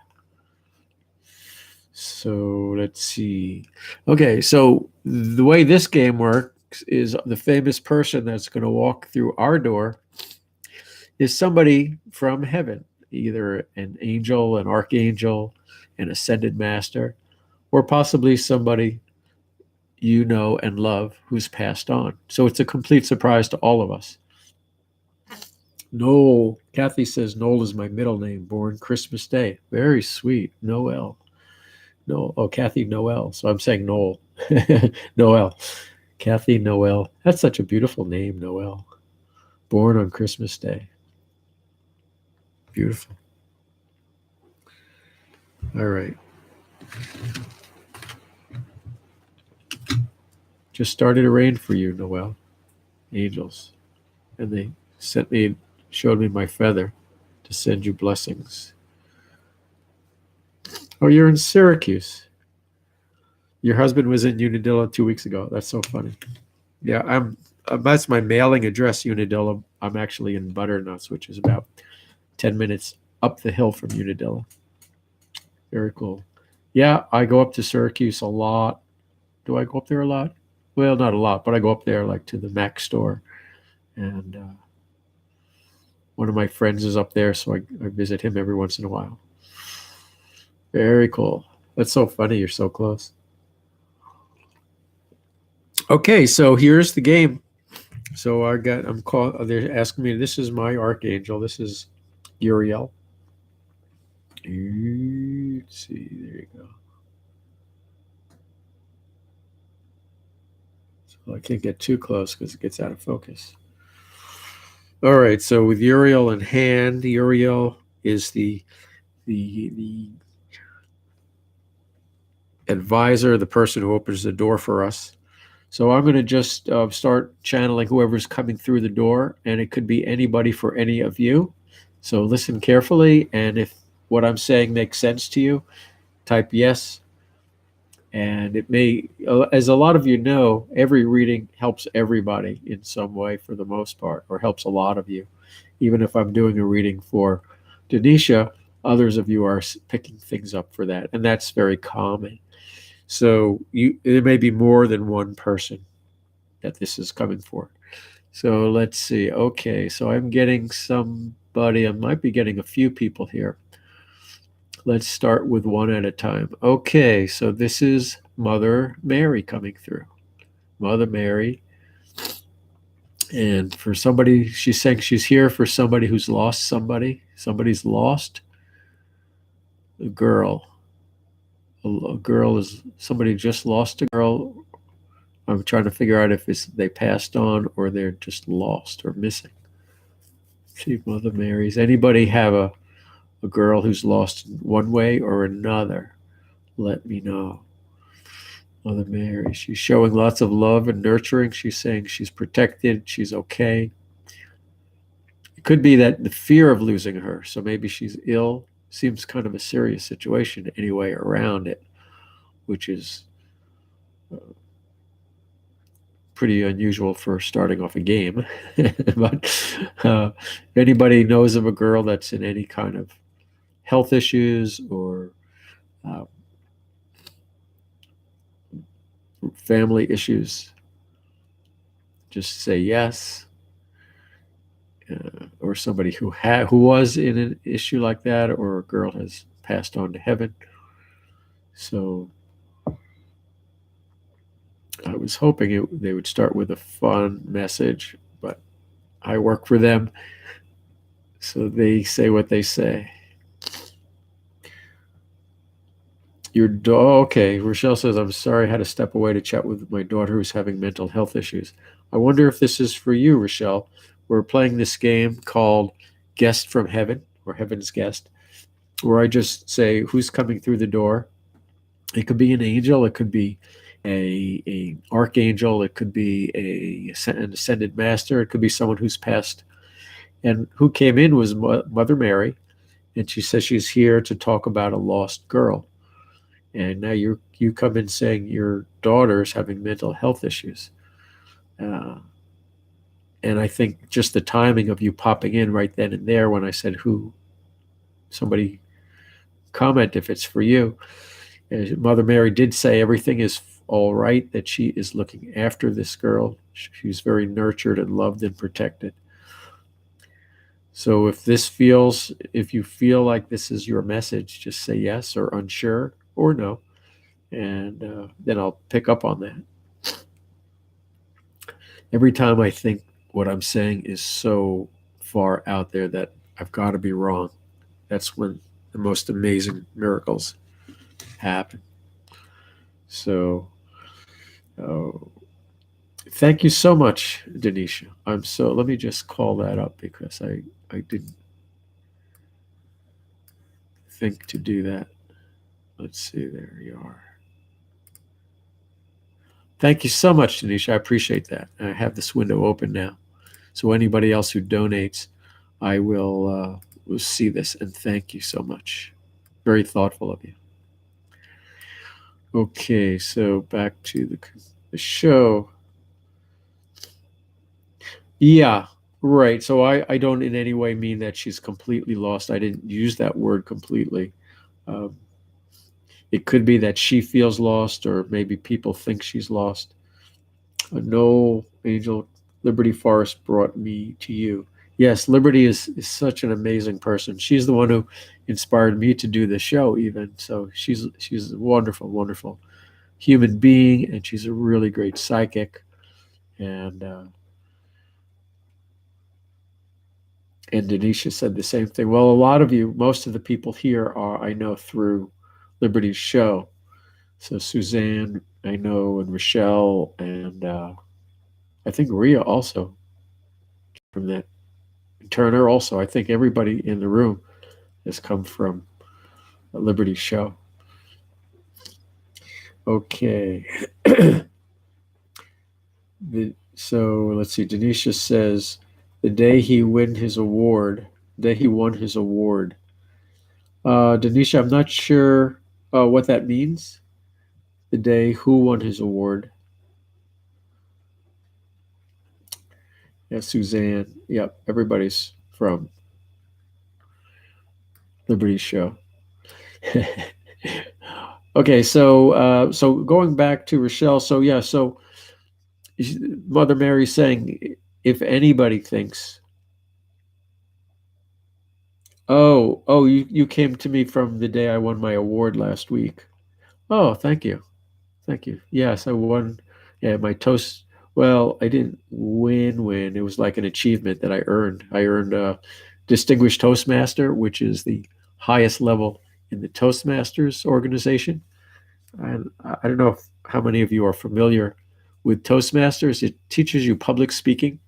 So let's see. Okay, so the way this game works is the famous person that's going to walk through our door is somebody from heaven, either an angel, an archangel, an ascended master, or possibly somebody you know and love who's passed on. So it's a complete surprise to all of us. Noel, Kathy says Noel is my middle name, born Christmas Day. Very sweet. Noel. No, oh, Kathy Noel. So I'm saying Noel. Noel. Kathy Noel. That's such a beautiful name, Noel. Born on Christmas Day. Beautiful. All right. Just started to rain for you, Noel. Angels. And they showed me my feather to send you blessings. Oh, you're in Syracuse. Your husband was in Unadilla 2 weeks ago. That's so funny. Yeah, that's my mailing address, Unadilla. I'm actually in Butternuts, which is about 10 minutes up the hill from Unadilla. Very cool. Yeah, I go up to Syracuse a lot. Do I go up there a lot? Well, not a lot, but I go up there like to the Mac store. And one of my friends is up there, so I visit him every once in a while. Very cool. That's so funny. You're so close. Okay, so here's the game. So they're asking me, this is my archangel. This is Uriel. Let's see, there you go. So I can't get too close because it gets out of focus. All right, so with Uriel in hand, Uriel is the advisor, the person who opens the door for us. So I'm going to just start channeling whoever's coming through the door, and it could be anybody for any of you. So listen carefully, and if what I'm saying makes sense to you, type yes. And it may, as a lot of you know, every reading helps everybody in some way for the most part, or helps a lot of you. Even if I'm doing a reading for Denisha, others of you are picking things up for that, and that's very common. So there may be more than one person that this is coming for. So let's see. Okay, so I'm getting somebody. I might be getting a few people here. Let's start with one at a time. Okay, so this is Mother Mary coming through. Mother Mary. And for somebody, she's saying she's here for somebody who's lost somebody. Somebody's lost a girl. A girl is somebody just lost a girl. I'm trying to figure out if they passed on or they're just lost or missing. See, Mother Mary's. Anybody have a girl who's lost one way or another? Let me know. Mother Mary, she's showing lots of love and nurturing. She's saying she's protected, she's okay. It could be that the fear of losing her, so maybe she's ill. Seems kind of a serious situation anyway around it, which is pretty unusual for starting off a game. But if anybody knows of a girl that's in any kind of health issues or family issues, just say yes. Or somebody who was in an issue like that, or a girl has passed on to heaven. So I was hoping they would start with a fun message, but I work for them, so they say what they say. Okay, Rochelle says, I'm sorry I had to step away to chat with my daughter who's having mental health issues. I wonder if this is for you, Rochelle. We're playing this game called Guest from Heaven, or Heaven's Guest, where I just say who's coming through the door. It could be an angel, it could be a archangel, it could be an ascended master, it could be someone who's passed. And who came in was Mother Mary, and she says she's here to talk about a lost girl. And now you come in saying your daughter's having mental health issues. And I think just the timing of you popping in right then and there when I said who somebody comment if it's for you. Mother Mary did say everything is all right, that she is looking after this girl. She's very nurtured and loved and protected. So if you feel like this is your message, just say yes or unsure or no, and then I'll pick up on that. Every time I think what I'm saying is so far out there that I've got to be wrong, that's when the most amazing miracles happen. So, uh, thank you so much, Denisha. Let me just call that up because I didn't think to do that. Let's see, there you are. Thank you so much, Denisha. I appreciate that. I have this window open now. So anybody else who donates, I will see this, and thank you so much. Very thoughtful of you. Okay, so back to the show. Yeah, right. So I don't in any way mean that she's completely lost. I didn't use that word completely. Um, it could be that she feels lost, or maybe people think she's lost. No, Angel, Liberty Forest brought me to you. Yes, Liberty is such an amazing person. She's the one who inspired me to do the show, even. So she's a wonderful, wonderful human being, and she's a really great psychic. And Denisha said the same thing. Well, a lot of you, most of the people here are, I know, through Liberty's show. So Suzanne, I know, and Rochelle, and I think Rhea also from that. Turner also. I think everybody in the room has come from Liberty's show. Okay. So let's see. Denisha says the day he won his award. Denisha, I'm not sure what that means. The day who won his award. Yeah, Suzanne. Yep, everybody's from Liberty's show. Okay, so going back to Rochelle. So yeah, so Mother Mary saying, if anybody thinks, you came to me from the day I won my award last week. Oh, thank you. Thank you. Yes, I won. Yeah, my toast. Well, I didn't win. It was like an achievement that I earned. I earned a Distinguished Toastmaster, which is the highest level in the Toastmasters organization. And I don't know how many of you are familiar with Toastmasters. It teaches you public speaking,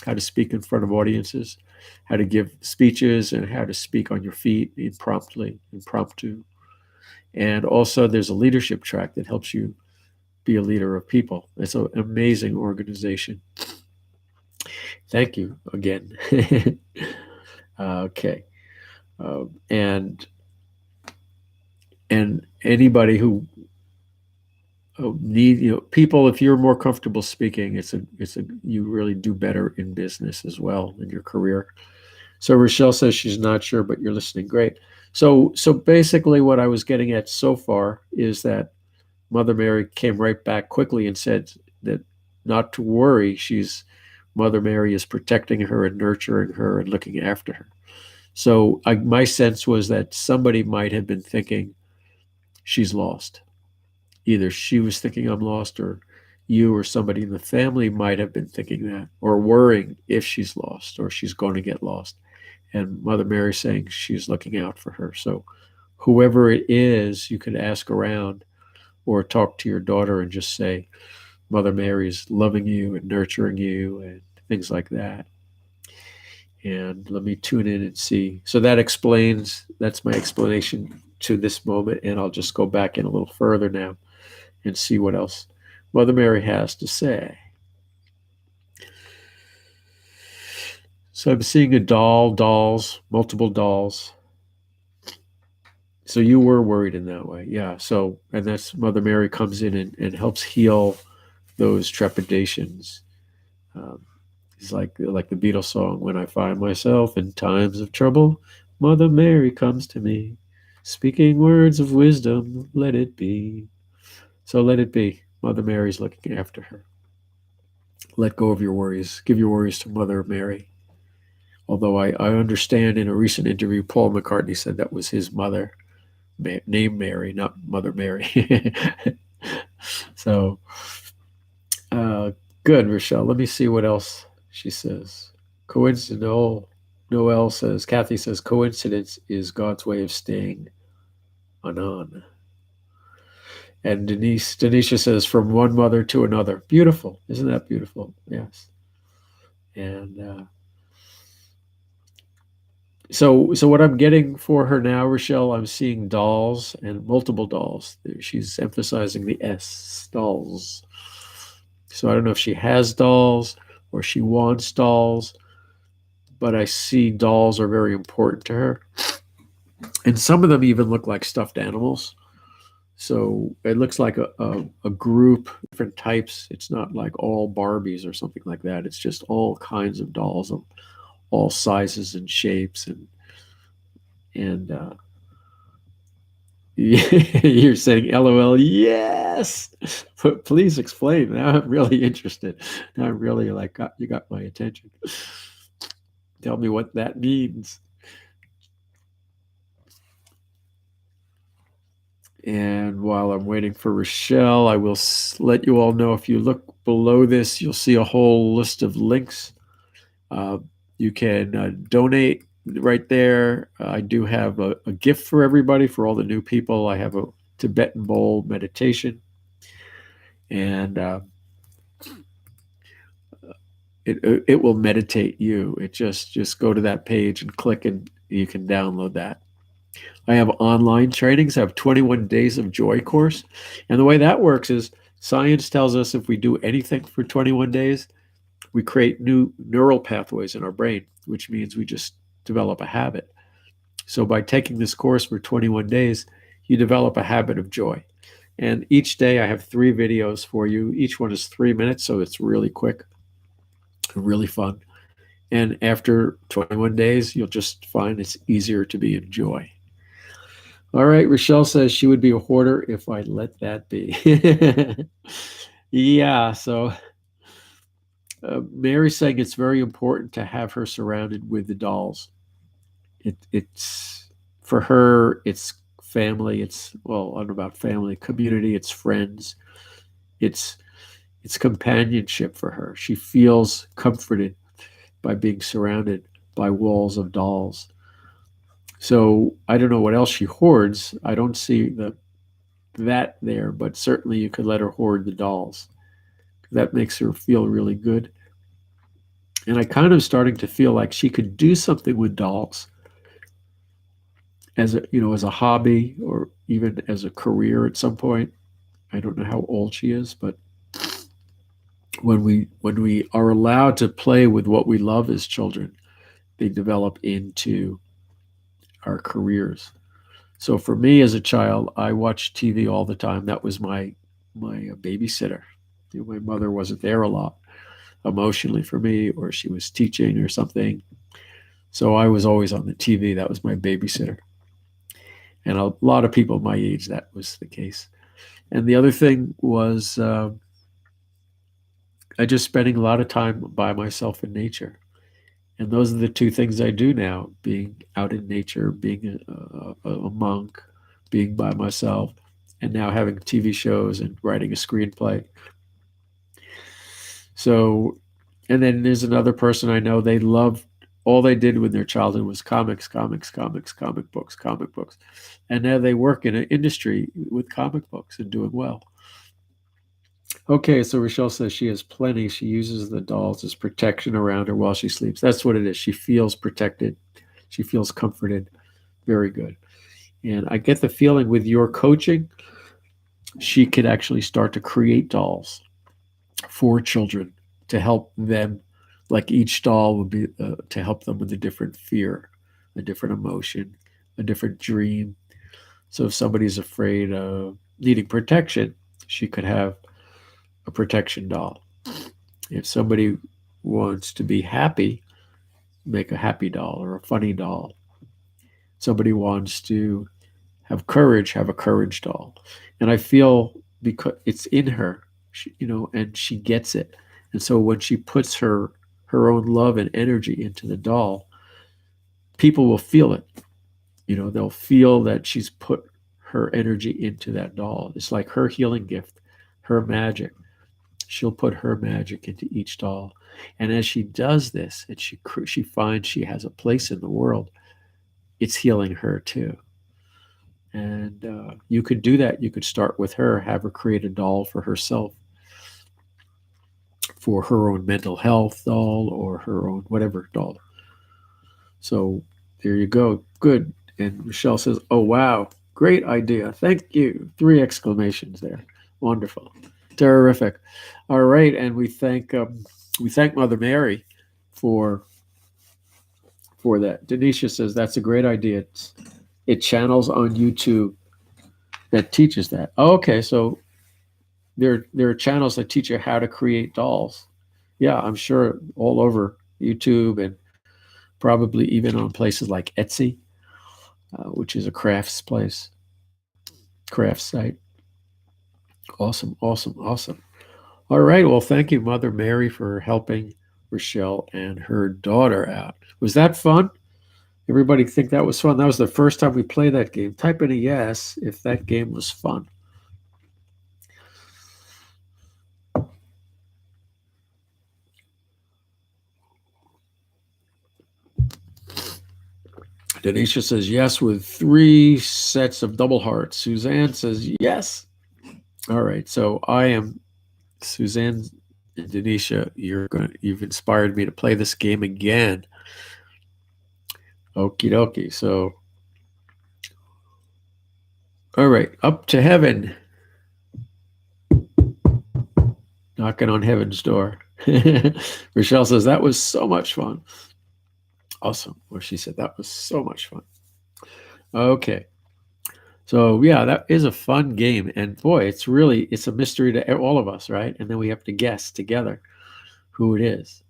how to speak in front of audiences, how to give speeches, and how to speak on your feet impromptu. And also, there's a leadership track that helps you be a leader of people. It's an amazing organization. Thank you again. Okay. And anybody who need people, if you're more comfortable speaking, you really do better in business as well in your career. So Rochelle says she's not sure, but you're listening. Great. So basically what I was getting at so far is that Mother Mary came right back quickly and said that not to worry. Mother Mary is protecting her and nurturing her and looking after her. So my sense was that somebody might have been thinking she's lost. Either she was thinking I'm lost, or you or somebody in the family might have been thinking that, or worrying if she's lost or she's going to get lost. And Mother Mary saying she's looking out for her. So whoever it is, you could ask around or talk to your daughter and just say, Mother Mary's loving you and nurturing you and things like that. And let me tune in and see. So that's my explanation to this moment. And I'll just go back in a little further now and see what else Mother Mary has to say. So I'm seeing multiple dolls. So you were worried in that way. Yeah. So, and that's Mother Mary comes in and helps heal those trepidations. It's like the Beatles song, when I find myself in times of trouble, Mother Mary comes to me, speaking words of wisdom, let it be. So let it be. Mother Mary's looking after her. Let go of your worries. Give your worries to Mother Mary. Although I understand in a recent interview, Paul McCartney said that was his mother, named Mary, not Mother Mary. So, good, Rochelle. Let me see what else she says. Coincidence. Noel says, Kathy says, coincidence is God's way of staying on. And Denisha says, from one mother to another. Beautiful. Isn't that beautiful? Yes. And so what I'm getting for her now, Rochelle, I'm seeing dolls and multiple dolls. She's emphasizing the S, dolls. So I don't know if she has dolls or she wants dolls, but I see dolls are very important to her. And some of them even look like stuffed animals. So it looks like a group, different types. It's not like all Barbies or something like that. It's just all kinds of dolls of all sizes and shapes. And you're saying LOL, yes. But please explain. Now I'm really interested. Now I'm really like, you got my attention. Tell me what that means. And while I'm waiting for Rochelle, I will let you all know, if you look below this, you'll see a whole list of links. You can donate right there. I do have a gift for everybody, for all the new people. I have a Tibetan bowl meditation. And it will meditate you. It just go to that page and click, and you can download that. I have online trainings. I have 21 days of joy course. And the way that works is science tells us if we do anything for 21 days, we create new neural pathways in our brain, which means we just develop a habit. So by taking this course for 21 days, you develop a habit of joy. And each day I have 3 videos for you. Each one is 3 minutes, so it's really quick, really fun. And after 21 days, you'll just find it's easier to be in joy. All right, Rochelle says she would be a hoarder if I let that be. Yeah, so Mary's saying it's very important to have her surrounded with the dolls. It's for her, it's family, it's, well, I don't know about family, community, it's friends, it's companionship for her. She feels comforted by being surrounded by walls of dolls. So I don't know what else she hoards. I don't see that there, but certainly you could let her hoard the dolls. That makes her feel really good. And I kind of starting to feel like she could do something with dolls as a hobby, or even as a career at some point. I don't know how old she is, but when we are allowed to play with what we love as children, they develop into our careers. So for me as a child, I watched TV all the time. That was my babysitter. My mother wasn't there a lot emotionally for me, or she was teaching or something. So I was always on the TV. That was my babysitter. And a lot of people my age, that was the case. And the other thing was I just spending a lot of time by myself in nature. And those are the 2 things I do now, being out in nature, being a monk, being by myself, and now having TV shows and writing a screenplay. So, and then there's another person I know, they loved, all they did with their childhood was comics, comic books. And now they work in an industry with comic books and doing well. Okay, so Rochelle says she has plenty. She uses the dolls as protection around her while she sleeps. That's what it is. She feels protected. She feels comforted. Very good. And I get the feeling with your coaching, she could actually start to create dolls for children to help them. Like each doll would be to help them with a different fear, a different emotion, a different dream. So if somebody's afraid of needing protection, she could have a protection doll. If somebody wants to be happy, make a happy doll or a funny doll. Somebody wants to have courage, have a courage doll. And I feel because it's in her, and she gets it. And so when she puts her own love and energy into the doll, people will feel it. They'll feel that she's put her energy into that doll. It's like her healing gift, her magic. She'll put her magic into each doll. And as she does this, and she finds she has a place in the world, it's healing her too. And you could do that. You could start with her, have her create a doll for herself, for her own mental health doll or her own whatever doll. So there you go. Good. And Michelle says, "Oh, wow. Great idea. Thank you." 3 exclamations there. Wonderful. Terrific. All right. And we thank Mother Mary for that. Denisha says, "That's a great idea. It channels on YouTube that teaches that." Oh, okay. So there are channels that teach you how to create dolls. Yeah, I'm sure all over YouTube and probably even on places like Etsy, which is a crafts site. Awesome, awesome, awesome. All right. Well, thank you, Mother Mary, for helping Rochelle and her daughter out. Was that fun? Everybody think that was fun? That was the first time we played that game. Type in a yes if that game was fun. Denisha says yes with 3 sets of double hearts. Suzanne says yes. All right. So I am Suzanne and Denisha. You've inspired me to play this game again. Okie dokie. So, all right, up to heaven. Knocking on heaven's door. Rochelle says that was so much fun. Awesome. Well, she said that was so much fun. Okay. So yeah, that is a fun game. And boy, it's a mystery to all of us, right? And then we have to guess together who it is.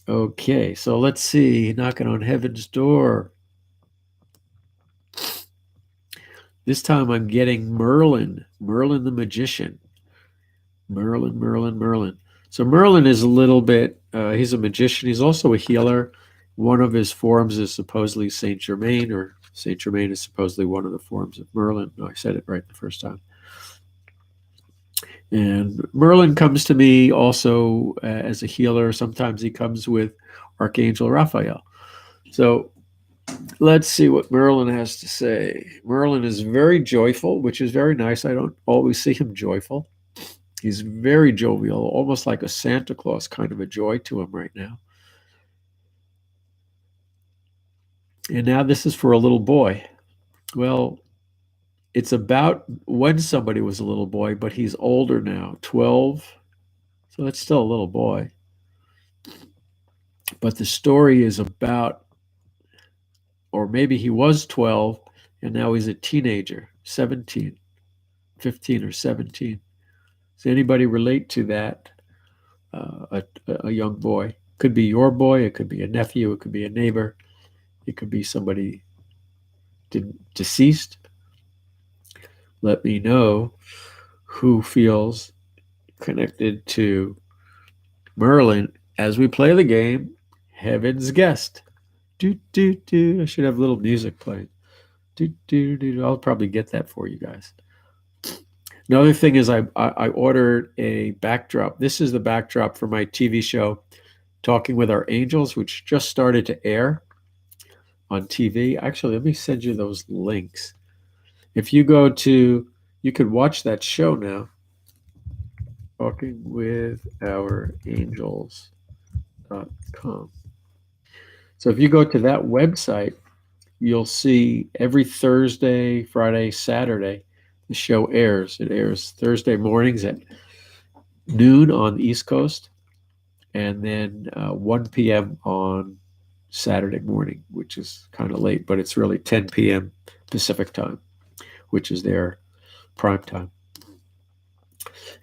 Okay, so let's see. Knocking on heaven's door. This time I'm getting Merlin the magician. Merlin. So Merlin is a little bit, he's a magician. He's also a healer. One of his forms is supposedly Saint Germain, or Saint Germain is supposedly one of the forms of Merlin. No, I said it right the first time. And Merlin comes to me also as a healer. Sometimes he comes with Archangel Raphael. So let's see what Merlin has to say. Merlin is very joyful, which is very nice. I don't always see him joyful. He's very jovial, almost like a Santa Claus kind of a joy to him right now. And now this is for a little boy. Well, it's about when somebody was a little boy, but he's older now, 12. So that's still a little boy. But the story is about, or maybe he was 12 and now he's a teenager, 17, 15 or 17. Does anybody relate to that? A young boy. Could be your boy, it could be a nephew, it could be a neighbor, it could be somebody deceased. Let me know who feels connected to Merlin as we play the game, Heaven's Guest. Do, do, do. I should have a little music playing. Do, do, do. I'll probably get that for you guys. Another thing is I ordered a backdrop. This is the backdrop for my TV show, Talking with Our Angels, which just started to air on TV. Actually, let me send you those links. If you go to, you could watch that show now, Talking with Our Angels.com. So if you go to that website, you'll see every Thursday, Friday, Saturday, the show airs. It airs Thursday mornings at noon on the East Coast, and then 1 p.m. on Saturday morning, which is kind of late, but it's really 10 p.m. Pacific time, which is their prime time.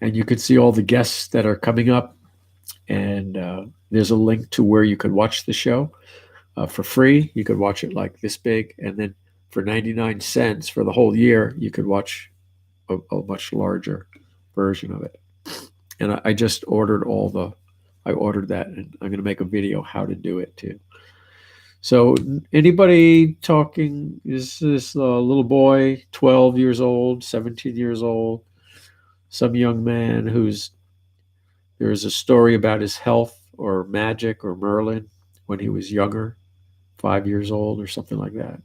And you can see all the guests that are coming up, and there's a link to where you can watch the show. for free. You could watch it like this big, and then for 99 cents for the whole year, you could watch a much larger version of it. And I just ordered I ordered that, and I'm going to make a video how to do it too. So anybody talking, is this little boy, 12 years old, 17 years old, some young man there's a story about his health or magic or Merlin when he was younger, 5 years old or something like that.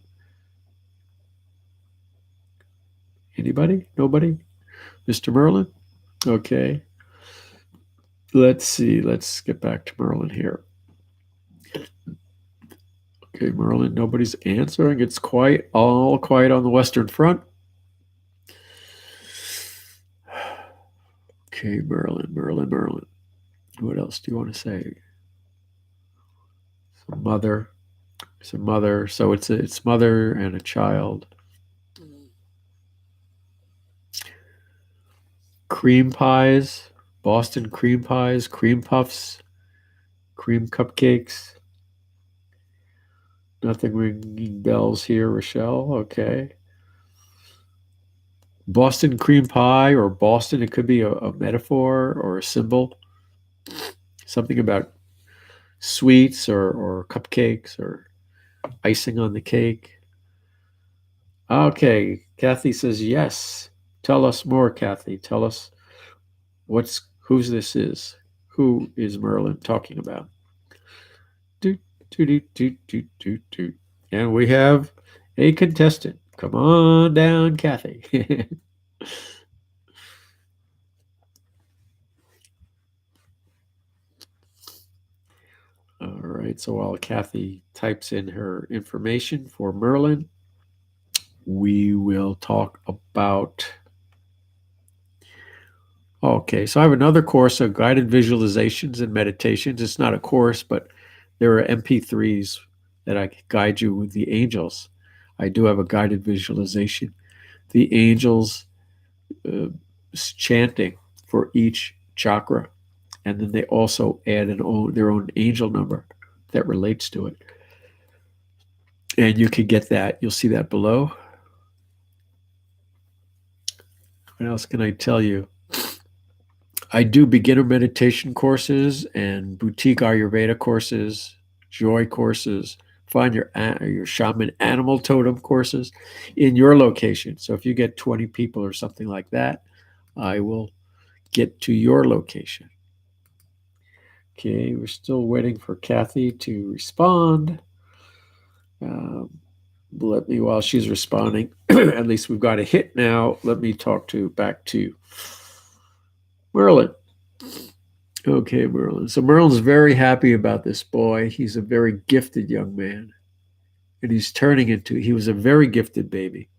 Anybody? Nobody? Mr. Merlin? Okay. Let's see. Let's get back to Merlin here. Okay, Merlin, nobody's answering. It's all quiet on the Western Front. Okay, Merlin. What else do you want to say? Mother. It's a mother. So it's mother and a child. Cream pies, Boston cream pies, cream puffs, cream cupcakes. Nothing ringing bells here, Rochelle. Okay. Boston cream pie or Boston, it could be a metaphor or a symbol. Something about sweets or cupcakes or icing on the cake. Okay. Kathy says yes. Tell us more, Kathy. Tell us whose this is. Who is Merlin talking about? Doot, doot, doot, doot, doot, doot. And we have a contestant. Come on down, Kathy. All right, so while Kathy types in her information for Merlin, we will talk about. Okay, so I have another course of guided visualizations and meditations. It's not a course, but there are MP3s that I guide you with the angels. I do have a guided visualization. The angels chanting for each chakra, and then they also add their own angel number that relates to it. And you can get that. You'll see that below. What else can I tell you? I do beginner meditation courses and boutique Ayurveda courses, joy courses. Find your Shaman animal totem courses in your location. So if you get 20 people or something like that, I will get to your location. Okay, we're still waiting for Kathy to respond. While she's responding, at least we've got a hit now. Let me back to Merlin. Okay, Merlin. So Merlin's very happy about this boy. He's a very gifted young man. And he was a very gifted baby.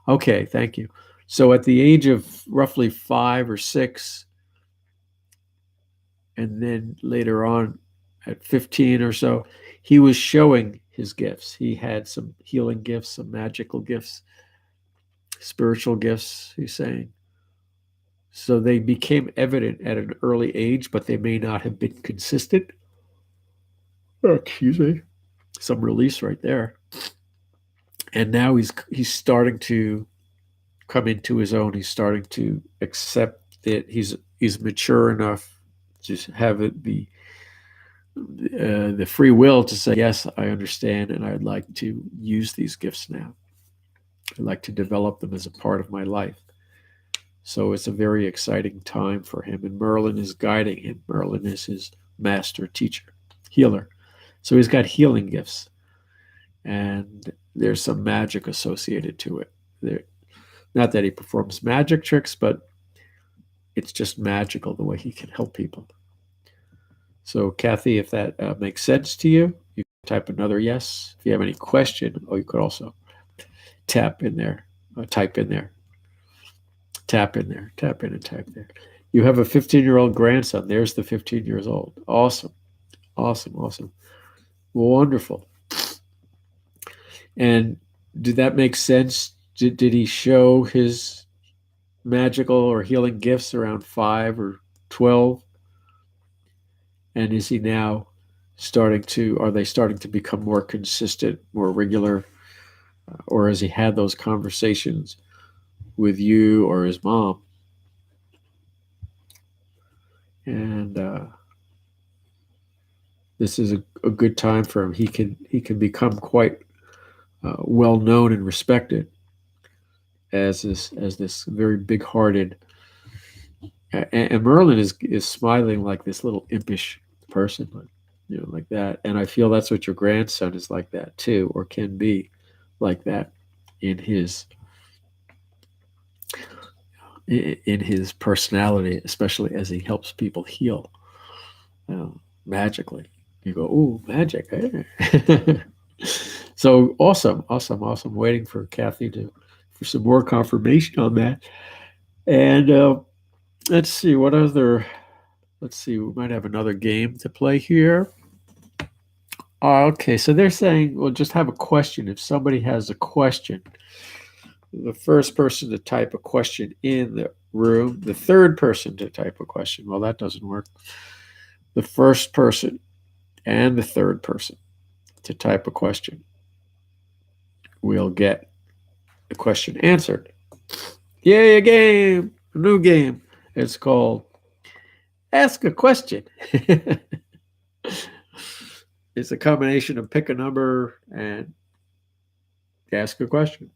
Okay, thank you. So at the age of roughly 5 or 6, and then later on at 15 or so, he was showing his gifts. He had some healing gifts, some magical gifts, spiritual gifts, he's saying. So they became evident at an early age, but they may not have been consistent. Oh, excuse me. Some release right there. And now he's starting to come into his own. He's starting to accept that he's mature enough to have the free will to say, yes, I understand, and I'd like to use these gifts now. I'd like to develop them as a part of my life. So it's a very exciting time for him, and Merlin is guiding him. Merlin is his master teacher, healer. So he's got healing gifts, and there's some magic associated to it. Not that he performs magic tricks, but it's just magical the way he can help people. So, Kathy, if that makes sense to you, you can type another yes. If you have any question, you could also tap in there, type in there, tap in there, tap in and type there. You have a 15-year-old grandson. There's the 15 years old. Awesome. Awesome. Awesome. Wonderful. And did that make sense? Did he show his magical or healing gifts around 5 or 12? And is he now are they starting to become more consistent, more regular, or has he had those conversations with you or his mom? And this is a good time for him. He can become quite well known and respected as this very big hearted. And Merlin is smiling like this little impish person, like that. And I feel that's what your grandson is like that too, or can be like that in his personality, especially as he helps people heal magically. You go, ooh, magic! Eh? So awesome, awesome, awesome. Waiting for Kathy for some more confirmation on that. And let's see what other. Let's see, we might have another game to play here. Okay, so they're saying, well, just have a question. If somebody has a question, the first person to type a question in the room, the third person to type a question. Well, that doesn't work. The first person and the third person to type a question will get the question answered. Yay, a new game. It's called Ask a Question. It's a combination of pick a number and ask a question.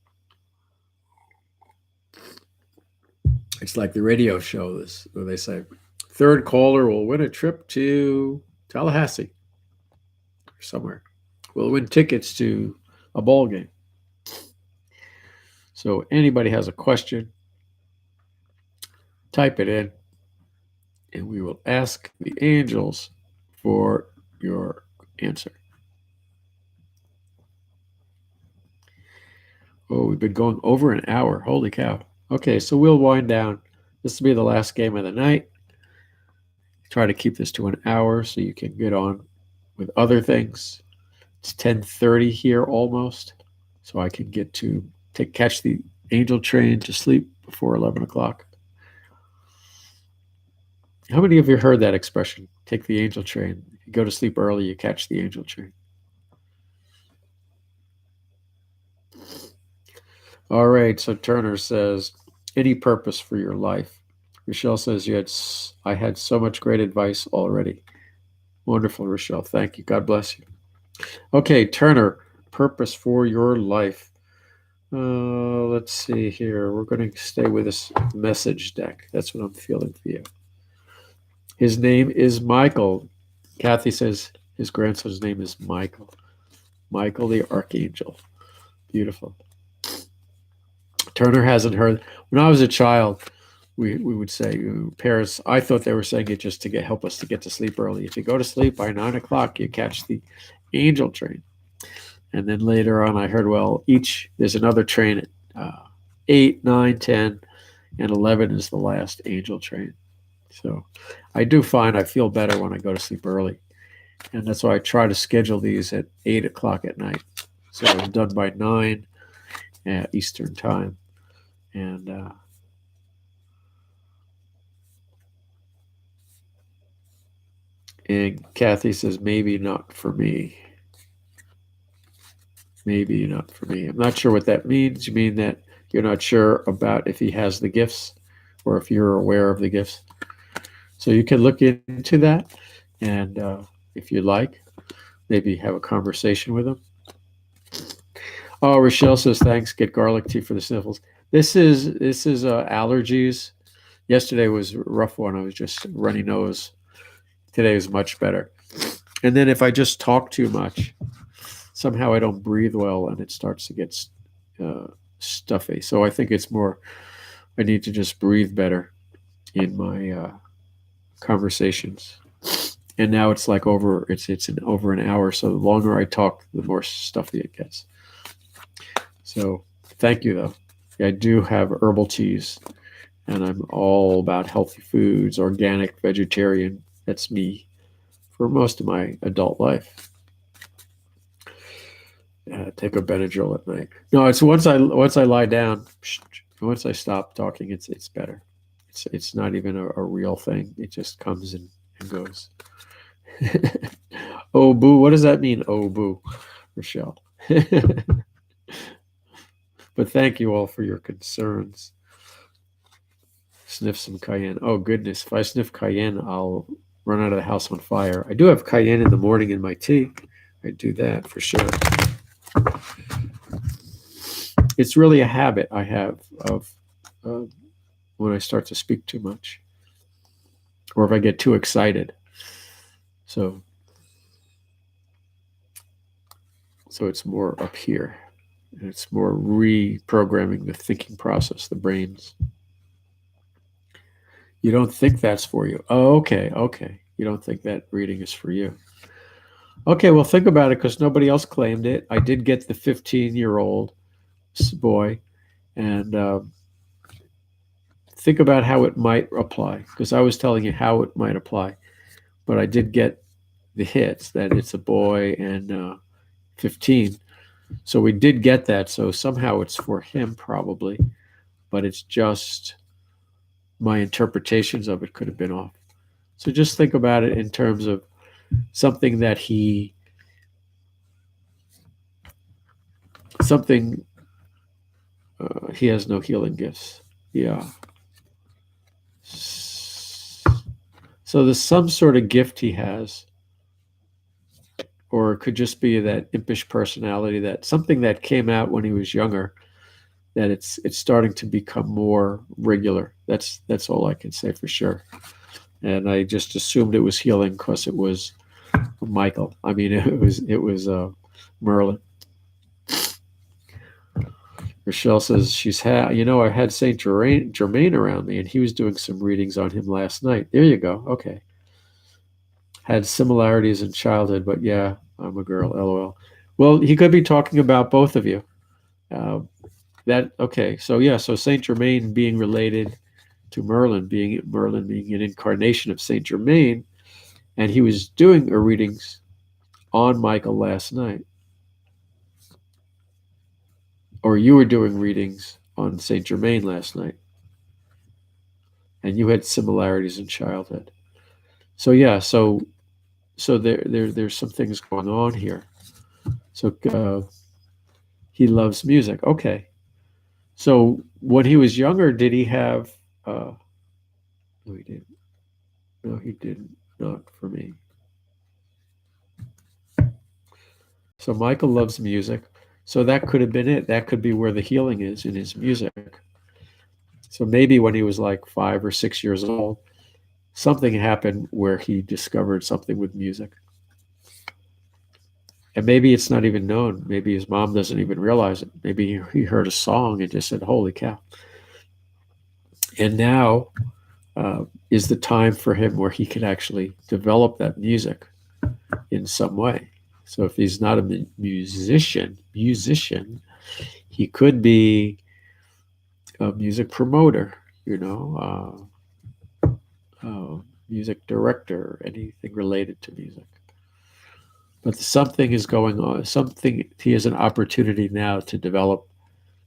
It's like the radio show where they say, third caller will win a trip to Tallahassee or somewhere. We'll win tickets to a ball game. So anybody has a question, type it in, and we will ask the angels for your answer. Oh, we've been going over an hour. Holy cow. Okay, so we'll wind down. This will be the last game of the night. Try to keep this to an hour so you can get on with other things. It's 10:30 here almost, so I can get to catch the angel train to sleep before 11 o'clock. How many of you heard that expression? Take the angel train. You go to sleep early, you catch the angel train. All right, so Turner says, any purpose for your life? Rochelle says, I had so much great advice already. Wonderful, Rochelle. Thank you. God bless you. Okay, Turner, purpose for your life. Let's see here. We're going to stay with this message deck. That's what I'm feeling for you. His name is Michael. Kathy says his grandson's name is Michael. Michael the Archangel. Beautiful. Turner hasn't heard. When I was a child, we would say, parents, I thought they were saying it just to help us to get to sleep early. If you go to sleep by 9 o'clock, you catch the angel train. And then later on, I heard, well, there's another train at 8, 9, 10, and 11 is the last angel train. So I do find I feel better when I go to sleep early. And that's why I try to schedule these at 8 o'clock at night. So I'm done by 9 Eastern time. And Kathy says, maybe not for me. Maybe not for me. I'm not sure what that means. You mean that you're not sure about if he has the gifts or if you're aware of the gifts? So you can look into that. And if you'd like, maybe have a conversation with him. Oh, Rochelle says, thanks. Get garlic tea for the sniffles. This is allergies. Yesterday was a rough one. I was just runny nose. Today is much better. And then if I just talk too much, somehow I don't breathe well and it starts to get stuffy. So I think it's more, I need to just breathe better in my conversations. And now it's like over an hour. So the longer I talk, the more stuffy it gets. So thank you though. I do have herbal teas and I'm all about healthy foods, organic, vegetarian. That's me for most of my adult life. Take a Benadryl at night. No, it's once I lie down, once I stop talking, it's better. It's not even a real thing. It just comes and goes. Oh, boo. What does that mean? Oh, boo, Rochelle. But thank you all for your concerns. Sniff some cayenne. Oh, goodness. If I sniff cayenne, I'll run out of the house on fire. I do have cayenne in the morning in my tea. I do that for sure. It's really a habit I have of when I start to speak too much or if I get too excited. So it's more up here. And it's more reprogramming the thinking process, the brains. You don't think that's for you. Oh, okay. You don't think that reading is for you. Okay, well, think about it because nobody else claimed it. I did get the 15-year-old boy, and think about how it might apply because I was telling you how it might apply, but I did get the hits that it's a boy and 15. So we did get that. So somehow it's for him probably, but it's just my interpretations of it could have been off. So just think about it in terms of something that he has no healing gifts. Yeah. So there's some sort of gift he has, or it could just be that impish personality, that something that came out when he was younger, that it's starting to become more regular. That's all I can say for sure. And I just assumed it was healing because it was Michael. I mean, it was Merlin. Rochelle says she's had, I had Saint Germain around me, and he was doing some readings on him last night. There you go. Okay. Had similarities in childhood, but yeah, I'm a girl. LOL. Well, he could be talking about both of you. So Saint Germain being related to Merlin being an incarnation of Saint Germain, and he was doing a readings on Michael last night. Or you were doing readings on Saint Germain last night, and you had similarities in childhood. So yeah, so there's some things going on here. So he loves music. Okay. So when he was younger, did he have? No, he didn't. No, he didn't. Not for me. So Michael loves music. So that could have been it. That could be where the healing is in his music. So maybe when he was like 5 or 6 years old, something happened where he discovered something with music. And maybe it's not even known. Maybe his mom doesn't even realize it. Maybe he heard a song and just said, holy cow. And now is the time for him where he can actually develop that music in some way. So if he's not a musician, he could be a music promoter, music director, anything related to music. But something is going on. He has an opportunity now to develop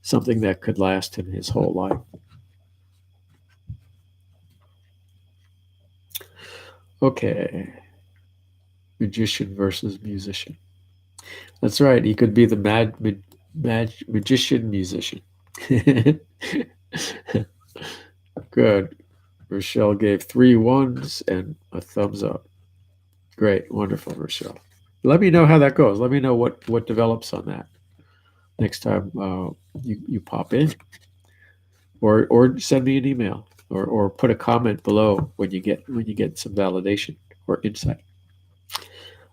something that could last him his whole life. Okay. Magician versus musician. That's right. He could be the magician musician. Good. Rochelle gave 3 1s and a thumbs up. Great. Wonderful, Rochelle. Let me know how that goes. Let me know what develops on that next time you pop in, or send me an email, or put a comment below when you get some validation or insight.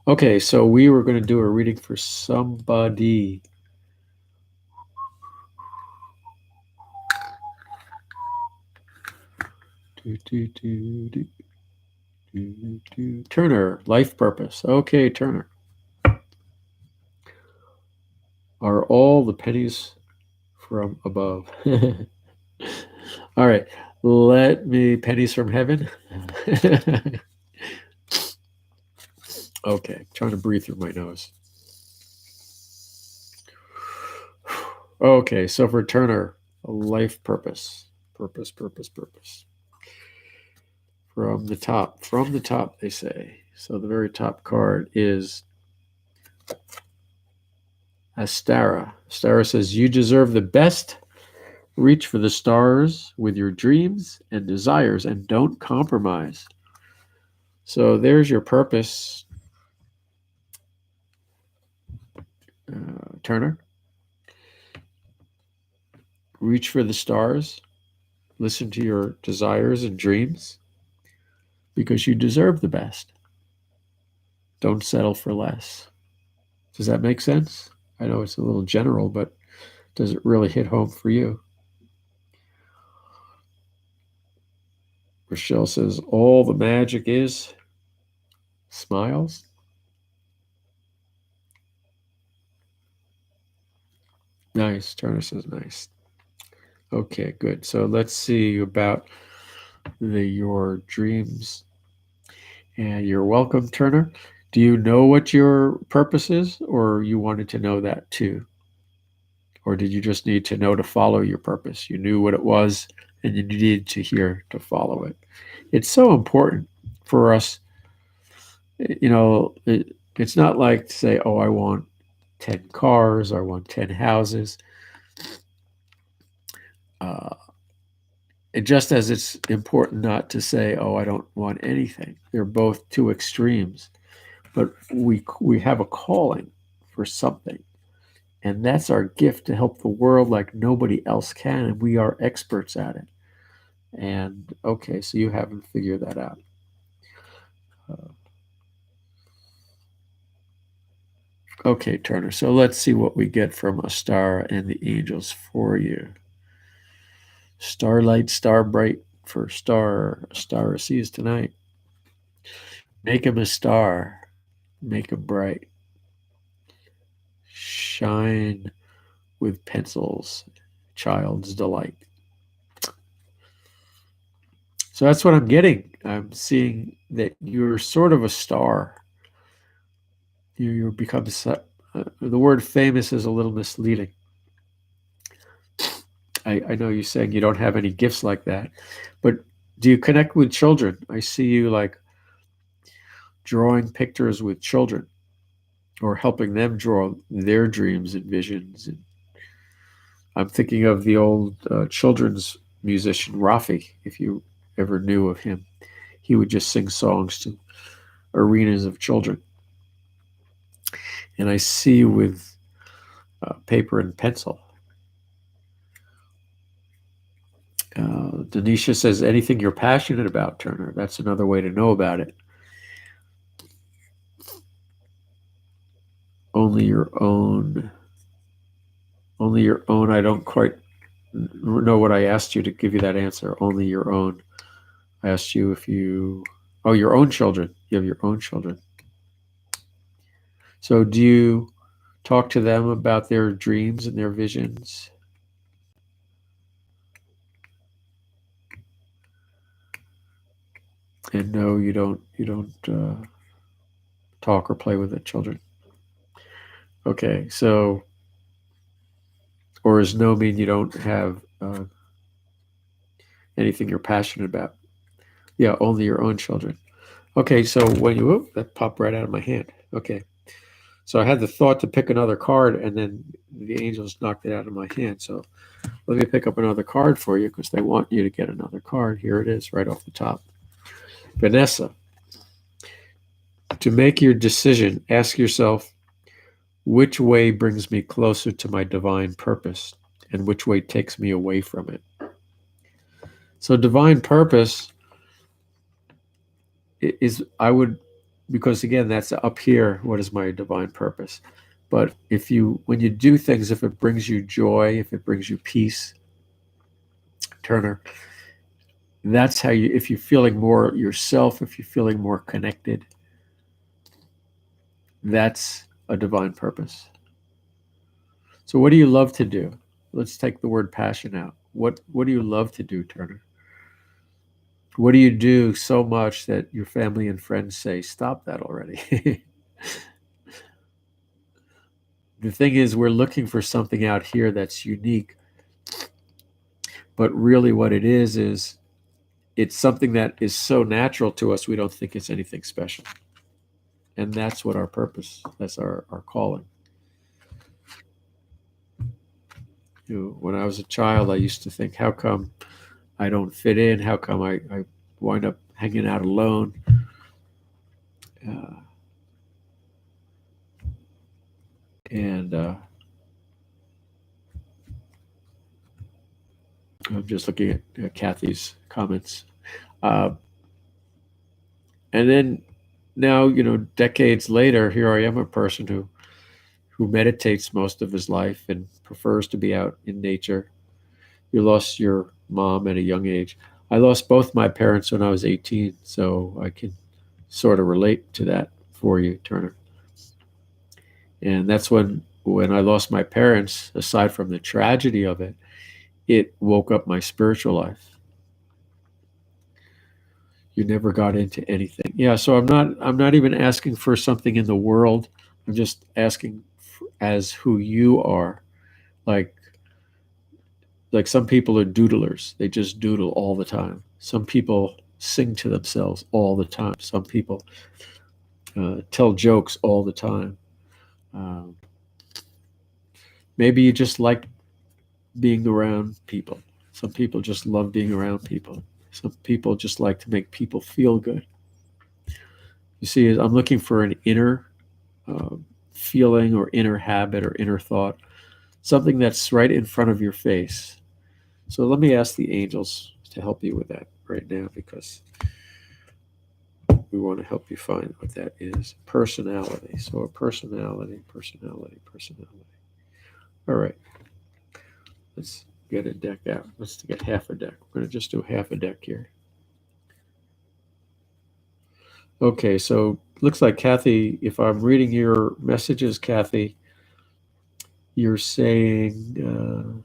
Okay, so we were going to do a reading for somebody. Turner, life purpose. Okay, Turner. Are all the pennies from above? All right, pennies from heaven. Okay, trying to breathe through my nose. Okay, so for Turner, a life purpose. Purpose. From the top, they say. So the very top card is Astara. Astara says, you deserve the best. Reach for the stars with your dreams and desires and don't compromise. So there's your purpose, Turner. Reach for the stars. Listen to your desires and dreams because you deserve the best. Don't settle for less. Does that make sense? I know it's a little general, but does it really hit home for you? Rochelle says, all the magic is smiles. Nice. Turner says, nice. Okay, good. So let's see about your dreams. And you're welcome, Turner. Do you know what your purpose is, or you wanted to know that too? Or did you just need to know to follow your purpose? You knew what it was, and you needed to hear to follow it. It's so important for us. It's not like to say, oh, I want 10 cars, or I want 10 houses. And just as it's important not to say, oh, I don't want anything. They're both two extremes. But we have a calling for something. And that's our gift to help the world like nobody else can. And we are experts at it. And okay, so you haven't figured that out. Okay, Turner. So let's see what we get from Astara and the angels for you. Starlight, star bright for star sees tonight. Make him a star. Make him bright. Shine with pencils. Child's delight. So that's what I'm getting. I'm seeing that you're sort of a star. You become the word famous is a little misleading. I know you're saying you don't have any gifts like that, but do you connect with children? I see you like drawing pictures with children or helping them draw their dreams and visions. And I'm thinking of the old children's musician Rafi, if you ever knew of him. He would just sing songs to arenas of children. And I see you with paper and pencil. Denisha says, anything you're passionate about, Turner. That's another way to know about it. Only your own. Only your own. I don't quite know what I asked you to give you that answer. Only your own. I asked you if you... Oh, your own children. You have your own children. So do you talk to them about their dreams and their visions? And no, you don't talk or play with the children. Okay, so, or does no mean you don't have anything you're passionate about? Yeah, only your own children. Okay, so when you, that popped right out of my hand. Okay, so I had the thought to pick another card, and then the angels knocked it out of my hand. So let me pick up another card for you because they want you to get another card. Here it is, right off the top. Vanessa, to make your decision, ask yourself, which way brings me closer to my divine purpose and which way takes me away from it? So divine purpose is, I would, because again, that's up here, what is my divine purpose? But when you do things, if it brings you joy, if it brings you peace, Turner, that's how if you're feeling more yourself, if you're feeling more connected, that's a divine purpose. So what do you love to do? Let's take the word passion out. What do you love to do, Turner? What do you do so much that your family and friends say, stop that already? The thing is, we're looking for something out here that's unique. But really what it is it's something that is so natural to us, we don't think it's anything special. And that's what our purpose, that's our calling. When I was a child, I used to think, how come I don't fit in? How come I wind up hanging out alone? And I'm just looking at Kathy's comments. And then now, decades later, here I am, a person who meditates most of his life and prefers to be out in nature. You lost your mom at a young age. I lost both my parents when I was 18, so I can sort of relate to that for you, Turner. And that's when I lost my parents, aside from the tragedy of it, it woke up my spiritual life. You never got into anything. Yeah, so I'm not even asking for something in the world. I'm just asking as who you are. Like some people are doodlers. They just doodle all the time. Some people sing to themselves all the time. Some people tell jokes all the time. Maybe you just like being around people. Some people just love being around people. Some people just like to make people feel good. You see, I'm looking for an inner feeling or inner habit or inner thought, something that's right in front of your face. So let me ask the angels to help you with that right now, because we want to help you find what that is. Personality. So a personality. All right. Let's get a deck out. Let's get half a deck. We're going to just do half a deck here. Okay, so looks like Kathy, if I'm reading your messages, Kathy, you're saying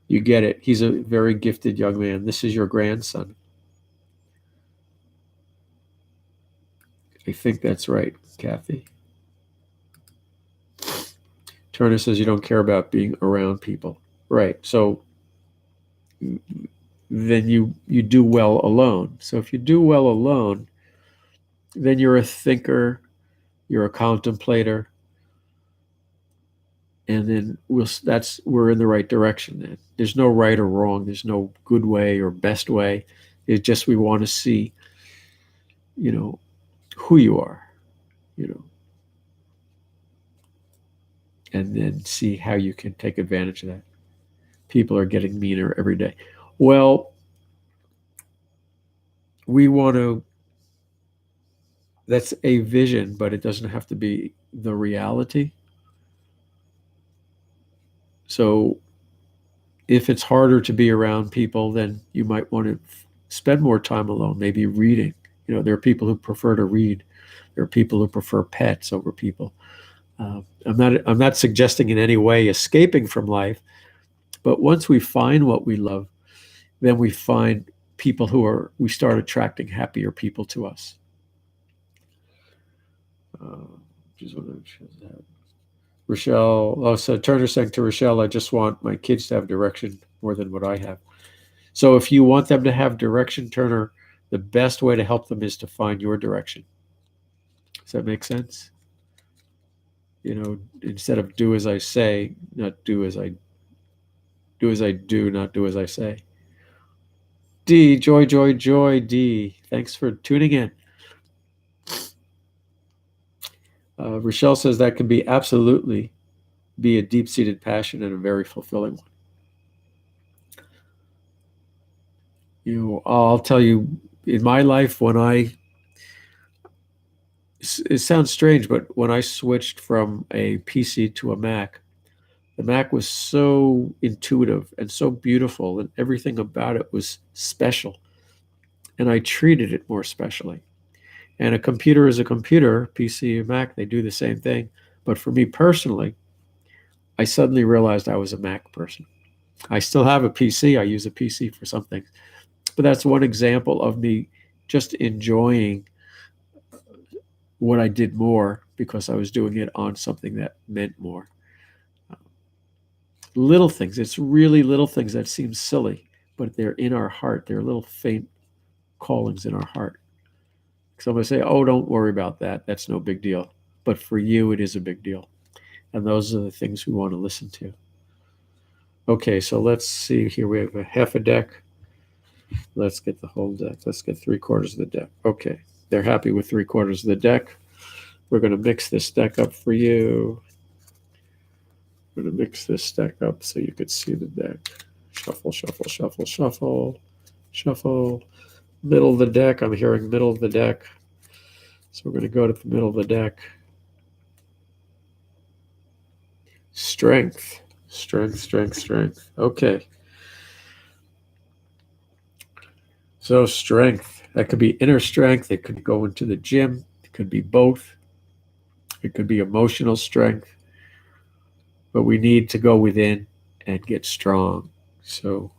you get it. He's a very gifted young man. This is your grandson. I think that's right, Kathy. Turner says you don't care about being around people. Right. So then you do well alone. So if you do well alone, then you're a thinker, you're a contemplator, and then we're in the right direction. Then there's no right or wrong. There's no good way or best way. It's just we want to see, who you are, and then see how you can take advantage of that. People are getting meaner every day. Well, we want to. That's a vision, but it doesn't have to be the reality. So if it's harder to be around people, then you might want to spend more time alone, maybe reading. There are people who prefer to read. There are people who prefer pets over people. I'm not suggesting in any way escaping from life, but once we find what we love, then we find people we start attracting happier people to us. Just want to Rochelle, so Turner's saying to Rochelle, I just want my kids to have direction more than what I have. So if you want them to have direction, Turner, the best way to help them is to find your direction. Does that make sense? Instead of do as I say, not do as I do, not do as I say. D, joy, D. Thanks for tuning in. Rochelle says that can be absolutely be a deep-seated passion and a very fulfilling one. I'll tell you, in my life, it sounds strange, but when I switched from a PC to a Mac, the Mac was so intuitive and so beautiful, and everything about it was special. And I treated it more specially. And a computer is a computer, PC and Mac, they do the same thing. But for me personally, I suddenly realized I was a Mac person. I still have a PC. I use a PC for some things. But that's one example of me just enjoying what I did more because I was doing it on something that meant more. Little things. It's really little things that seem silly, but they're in our heart. They're little faint callings in our heart. Somebody say, oh, don't worry about that. That's no big deal. But for you, it is a big deal. And those are the things we want to listen to. Okay, so let's see here. We have a half a deck. Let's get the whole deck. Let's get 3/4 of the deck. Okay, they're happy with 3/4 of the deck. We're going to mix this deck up for you. I'm going to mix this deck up so you could see the deck. Shuffle, shuffle, shuffle, shuffle, shuffle. Middle of the deck. I'm hearing middle of the deck. So we're going to go to the middle of the deck. Strength, strength, strength, strength. Okay. So strength, that could be inner strength. It could go into the gym. It could be both. It could be emotional strength. But we need to go within and get strong. So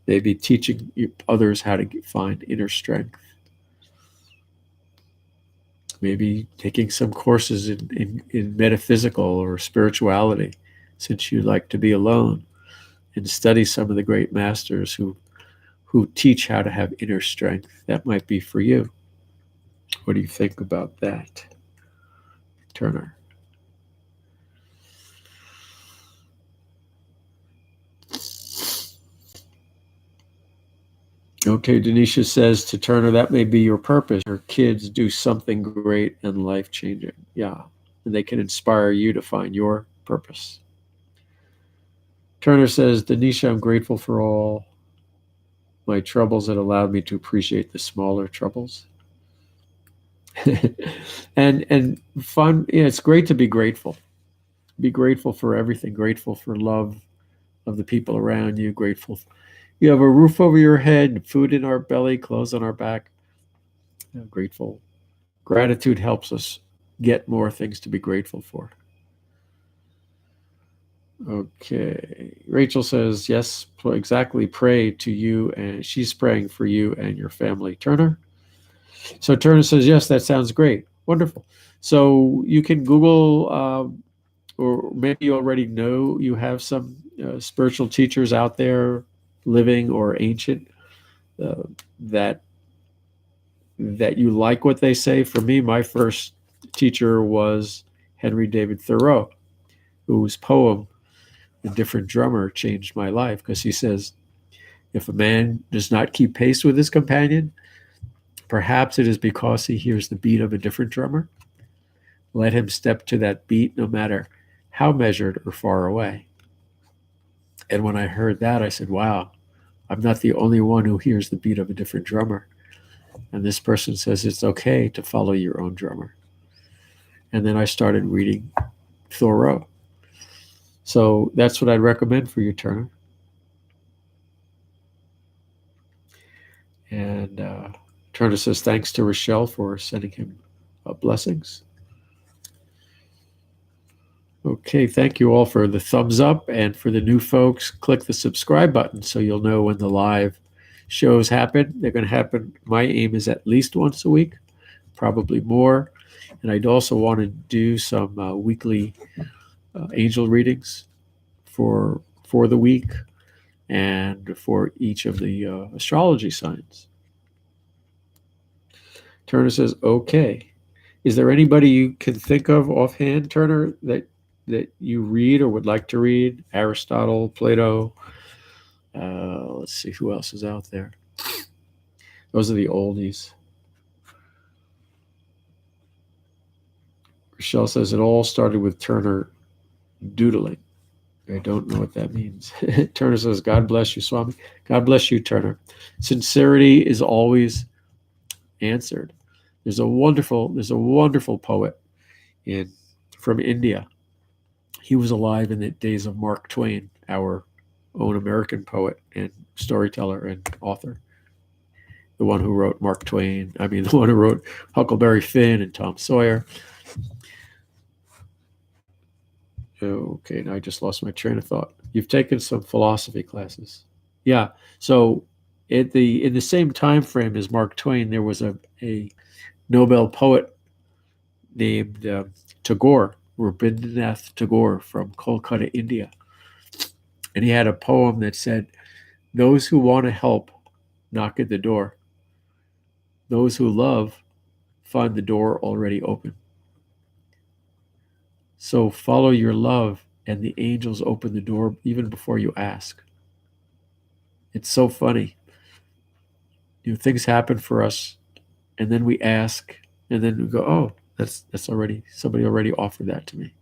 maybe teaching others how to find inner strength. Maybe taking some courses in metaphysical or spirituality, since you like to be alone, and study some of the great masters who teach how to have inner strength. That might be for you. What do you think about that, Turner? Okay, Denisha says to Turner, that may be your purpose. Your kids do something great and life-changing. Yeah, and they can inspire you to find your purpose. Turner says, Denisha, I'm grateful for all my troubles that allowed me to appreciate the smaller troubles. and fun, yeah, it's great to be grateful. Be grateful for everything, grateful for love of the people around you, grateful you have a roof over your head, food in our belly, clothes on our back. Grateful. Gratitude helps us get more things to be grateful for. Okay. Rachel says, yes, exactly. Pray to you, and she's praying for you and your family. Turner? So Turner says, yes, that sounds great. Wonderful. So you can Google, or maybe you already know you have some spiritual teachers out there, living or ancient, uh, that you like what they say. For me, my first teacher was Henry David Thoreau, whose poem, A Different Drummer, changed my life, because he says, if a man does not keep pace with his companion, perhaps it is because he hears the beat of a different drummer. Let him step to that beat, no matter how measured or far away. And when I heard that, I said, wow, I'm not the only one who hears the beat of a different drummer. And this person says it's okay to follow your own drummer. And then I started reading Thoreau. So that's what I'd recommend for you, Turner. And Turner says, thanks to Rochelle for sending him blessings. Okay, thank you all for the thumbs up. And for the new folks, click the subscribe button so you'll know when the live shows happen. They're going to happen. My aim is at least once a week, probably more. And I'd also want to do some weekly angel readings for the week and for each of the astrology signs. Turner says, okay. Is there anybody you can think of offhand, Turner, that you read or would like to read? Aristotle, Plato. Let's see who else is out there. Those are the oldies. Rochelle says it all started with Turner doodling. I don't know what that means. Turner says, God bless you, Swami. God bless you, Turner. Sincerity is always answered. There's a wonderful poet from India. He was alive in the days of Mark Twain, our own American poet and storyteller and author. The one who wrote the one who wrote Huckleberry Finn and Tom Sawyer. Okay, now I just lost my train of thought. You've taken some philosophy classes. Yeah. So in the same time frame as Mark Twain, there was a Nobel poet named Tagore, Rabindranath Tagore, from Kolkata, India. And he had a poem that said, those who want to help knock at the door. Those who love find the door already open. So follow your love, and the angels open the door even before you ask. It's so funny. Things happen for us, and then we ask, and then we go, "Oh, that's already somebody already offered that to me."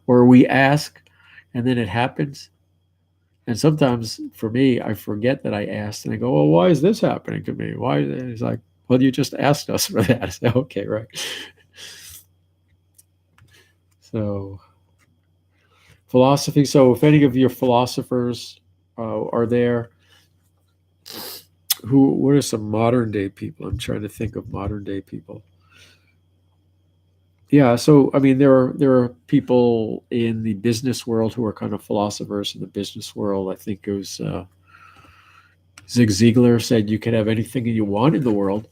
Or we ask, and then it happens. And sometimes for me, I forget that I asked, and I go, "Well, why is this happening to me? Why?" And it's like, "Well, you just asked us for that." I say, "Okay, right." So philosophy. So if any of your philosophers are there, what are some modern day people? I'm trying to think of modern day people. Yeah, so I mean, there are people in the business world who are kind of philosophers in the business world. I think it was Zig Ziglar said you can have anything you want in the world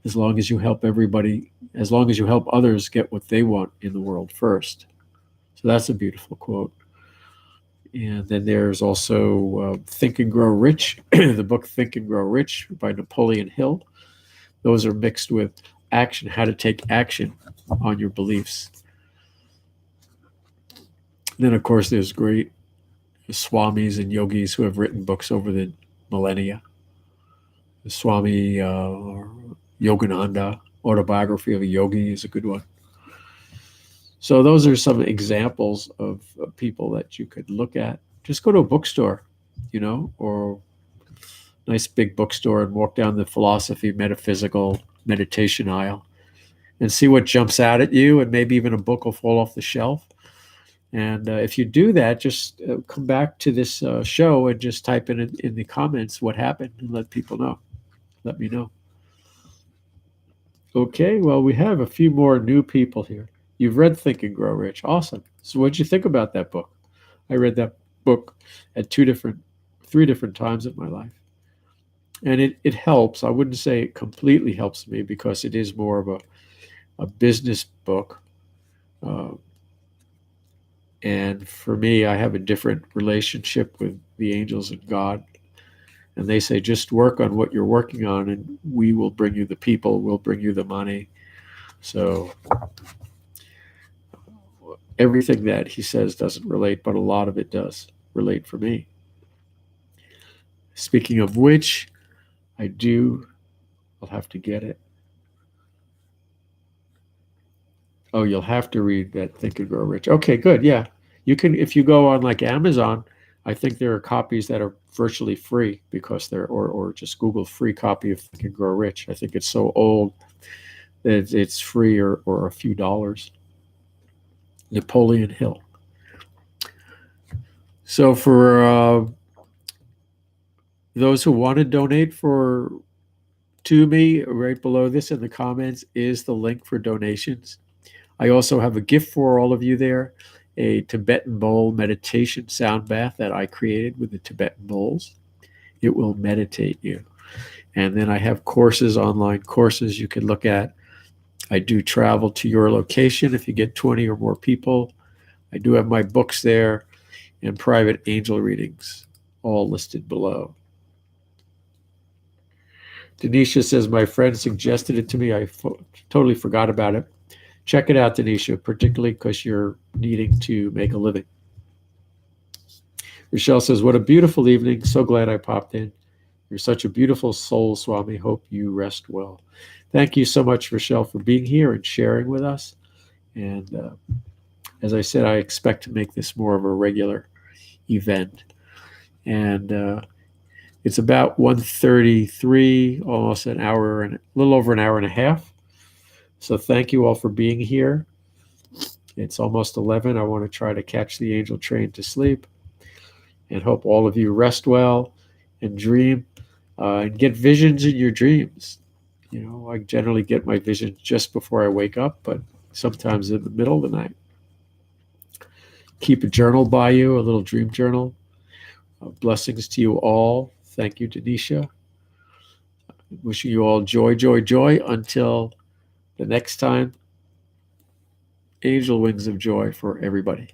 as long as you help everybody, as long as you help others get what they want in the world first. So that's a beautiful quote. And then there's also Think and Grow Rich, the book Think and Grow Rich by Napoleon Hill. Those are mixed with action, how to take action on your beliefs. Then, of course, there's great swamis and yogis who have written books over the millennia. The Swami Yogananda, Autobiography of a Yogi, is a good one. So those are some examples of people that you could look at. Just go to a bookstore, or a nice big bookstore, and walk down the philosophy, metaphysical, meditation aisle and see what jumps out at you, and maybe even a book will fall off the shelf. And if you do that, just come back to this show and just type in the comments what happened and let people know. Let me know. Okay, well, we have a few more new people here. You've read Think and Grow Rich. Awesome. So what did you think about that book? I read that book at three different times in my life. And it helps. I wouldn't say it completely helps me because it is more of a business book. And for me, I have a different relationship with the angels and God. And they say, just work on what you're working on, and we will bring you the people, we'll bring you the money. So everything that he says doesn't relate, but a lot of it does relate for me. Speaking of which, I'll have to get it. Oh, you'll have to read that Think and Grow Rich. Okay, good. Yeah. You can, if you go on like Amazon, I think there are copies that are virtually free because or just Google free copy of Think and Grow Rich. I think it's so old that it's free or a few dollars. Napoleon Hill. So for those who want to donate to me, right below this in the comments is the link for donations. I also have a gift for all of you there, a Tibetan bowl meditation sound bath that I created with the Tibetan bowls. It will meditate you. And then I have online courses you can look at. I do travel to your location if you get 20 or more people. I do have my books there and private angel readings, all listed below. Denisha says, my friend suggested it to me. I totally forgot about it. Check it out, Denisha, particularly because you're needing to make a living. Rochelle says, what a beautiful evening. So glad I popped in. You're such a beautiful soul, Swami. Hope you rest well. Thank you so much, Rochelle, for being here and sharing with us. And as I said, I expect to make this more of a regular event. And it's about 1:33, almost an hour and a little over an hour and a half. So thank you all for being here. It's almost 11. I want to try to catch the angel train to sleep and hope all of you rest well and dream and get visions in your dreams. I generally get my visions just before I wake up, but sometimes in the middle of the night. Keep a journal by you, a little dream journal. Blessings to you all. Thank you, Denisha. Wishing you all joy, joy, joy until the next time. Angel wings of joy for everybody.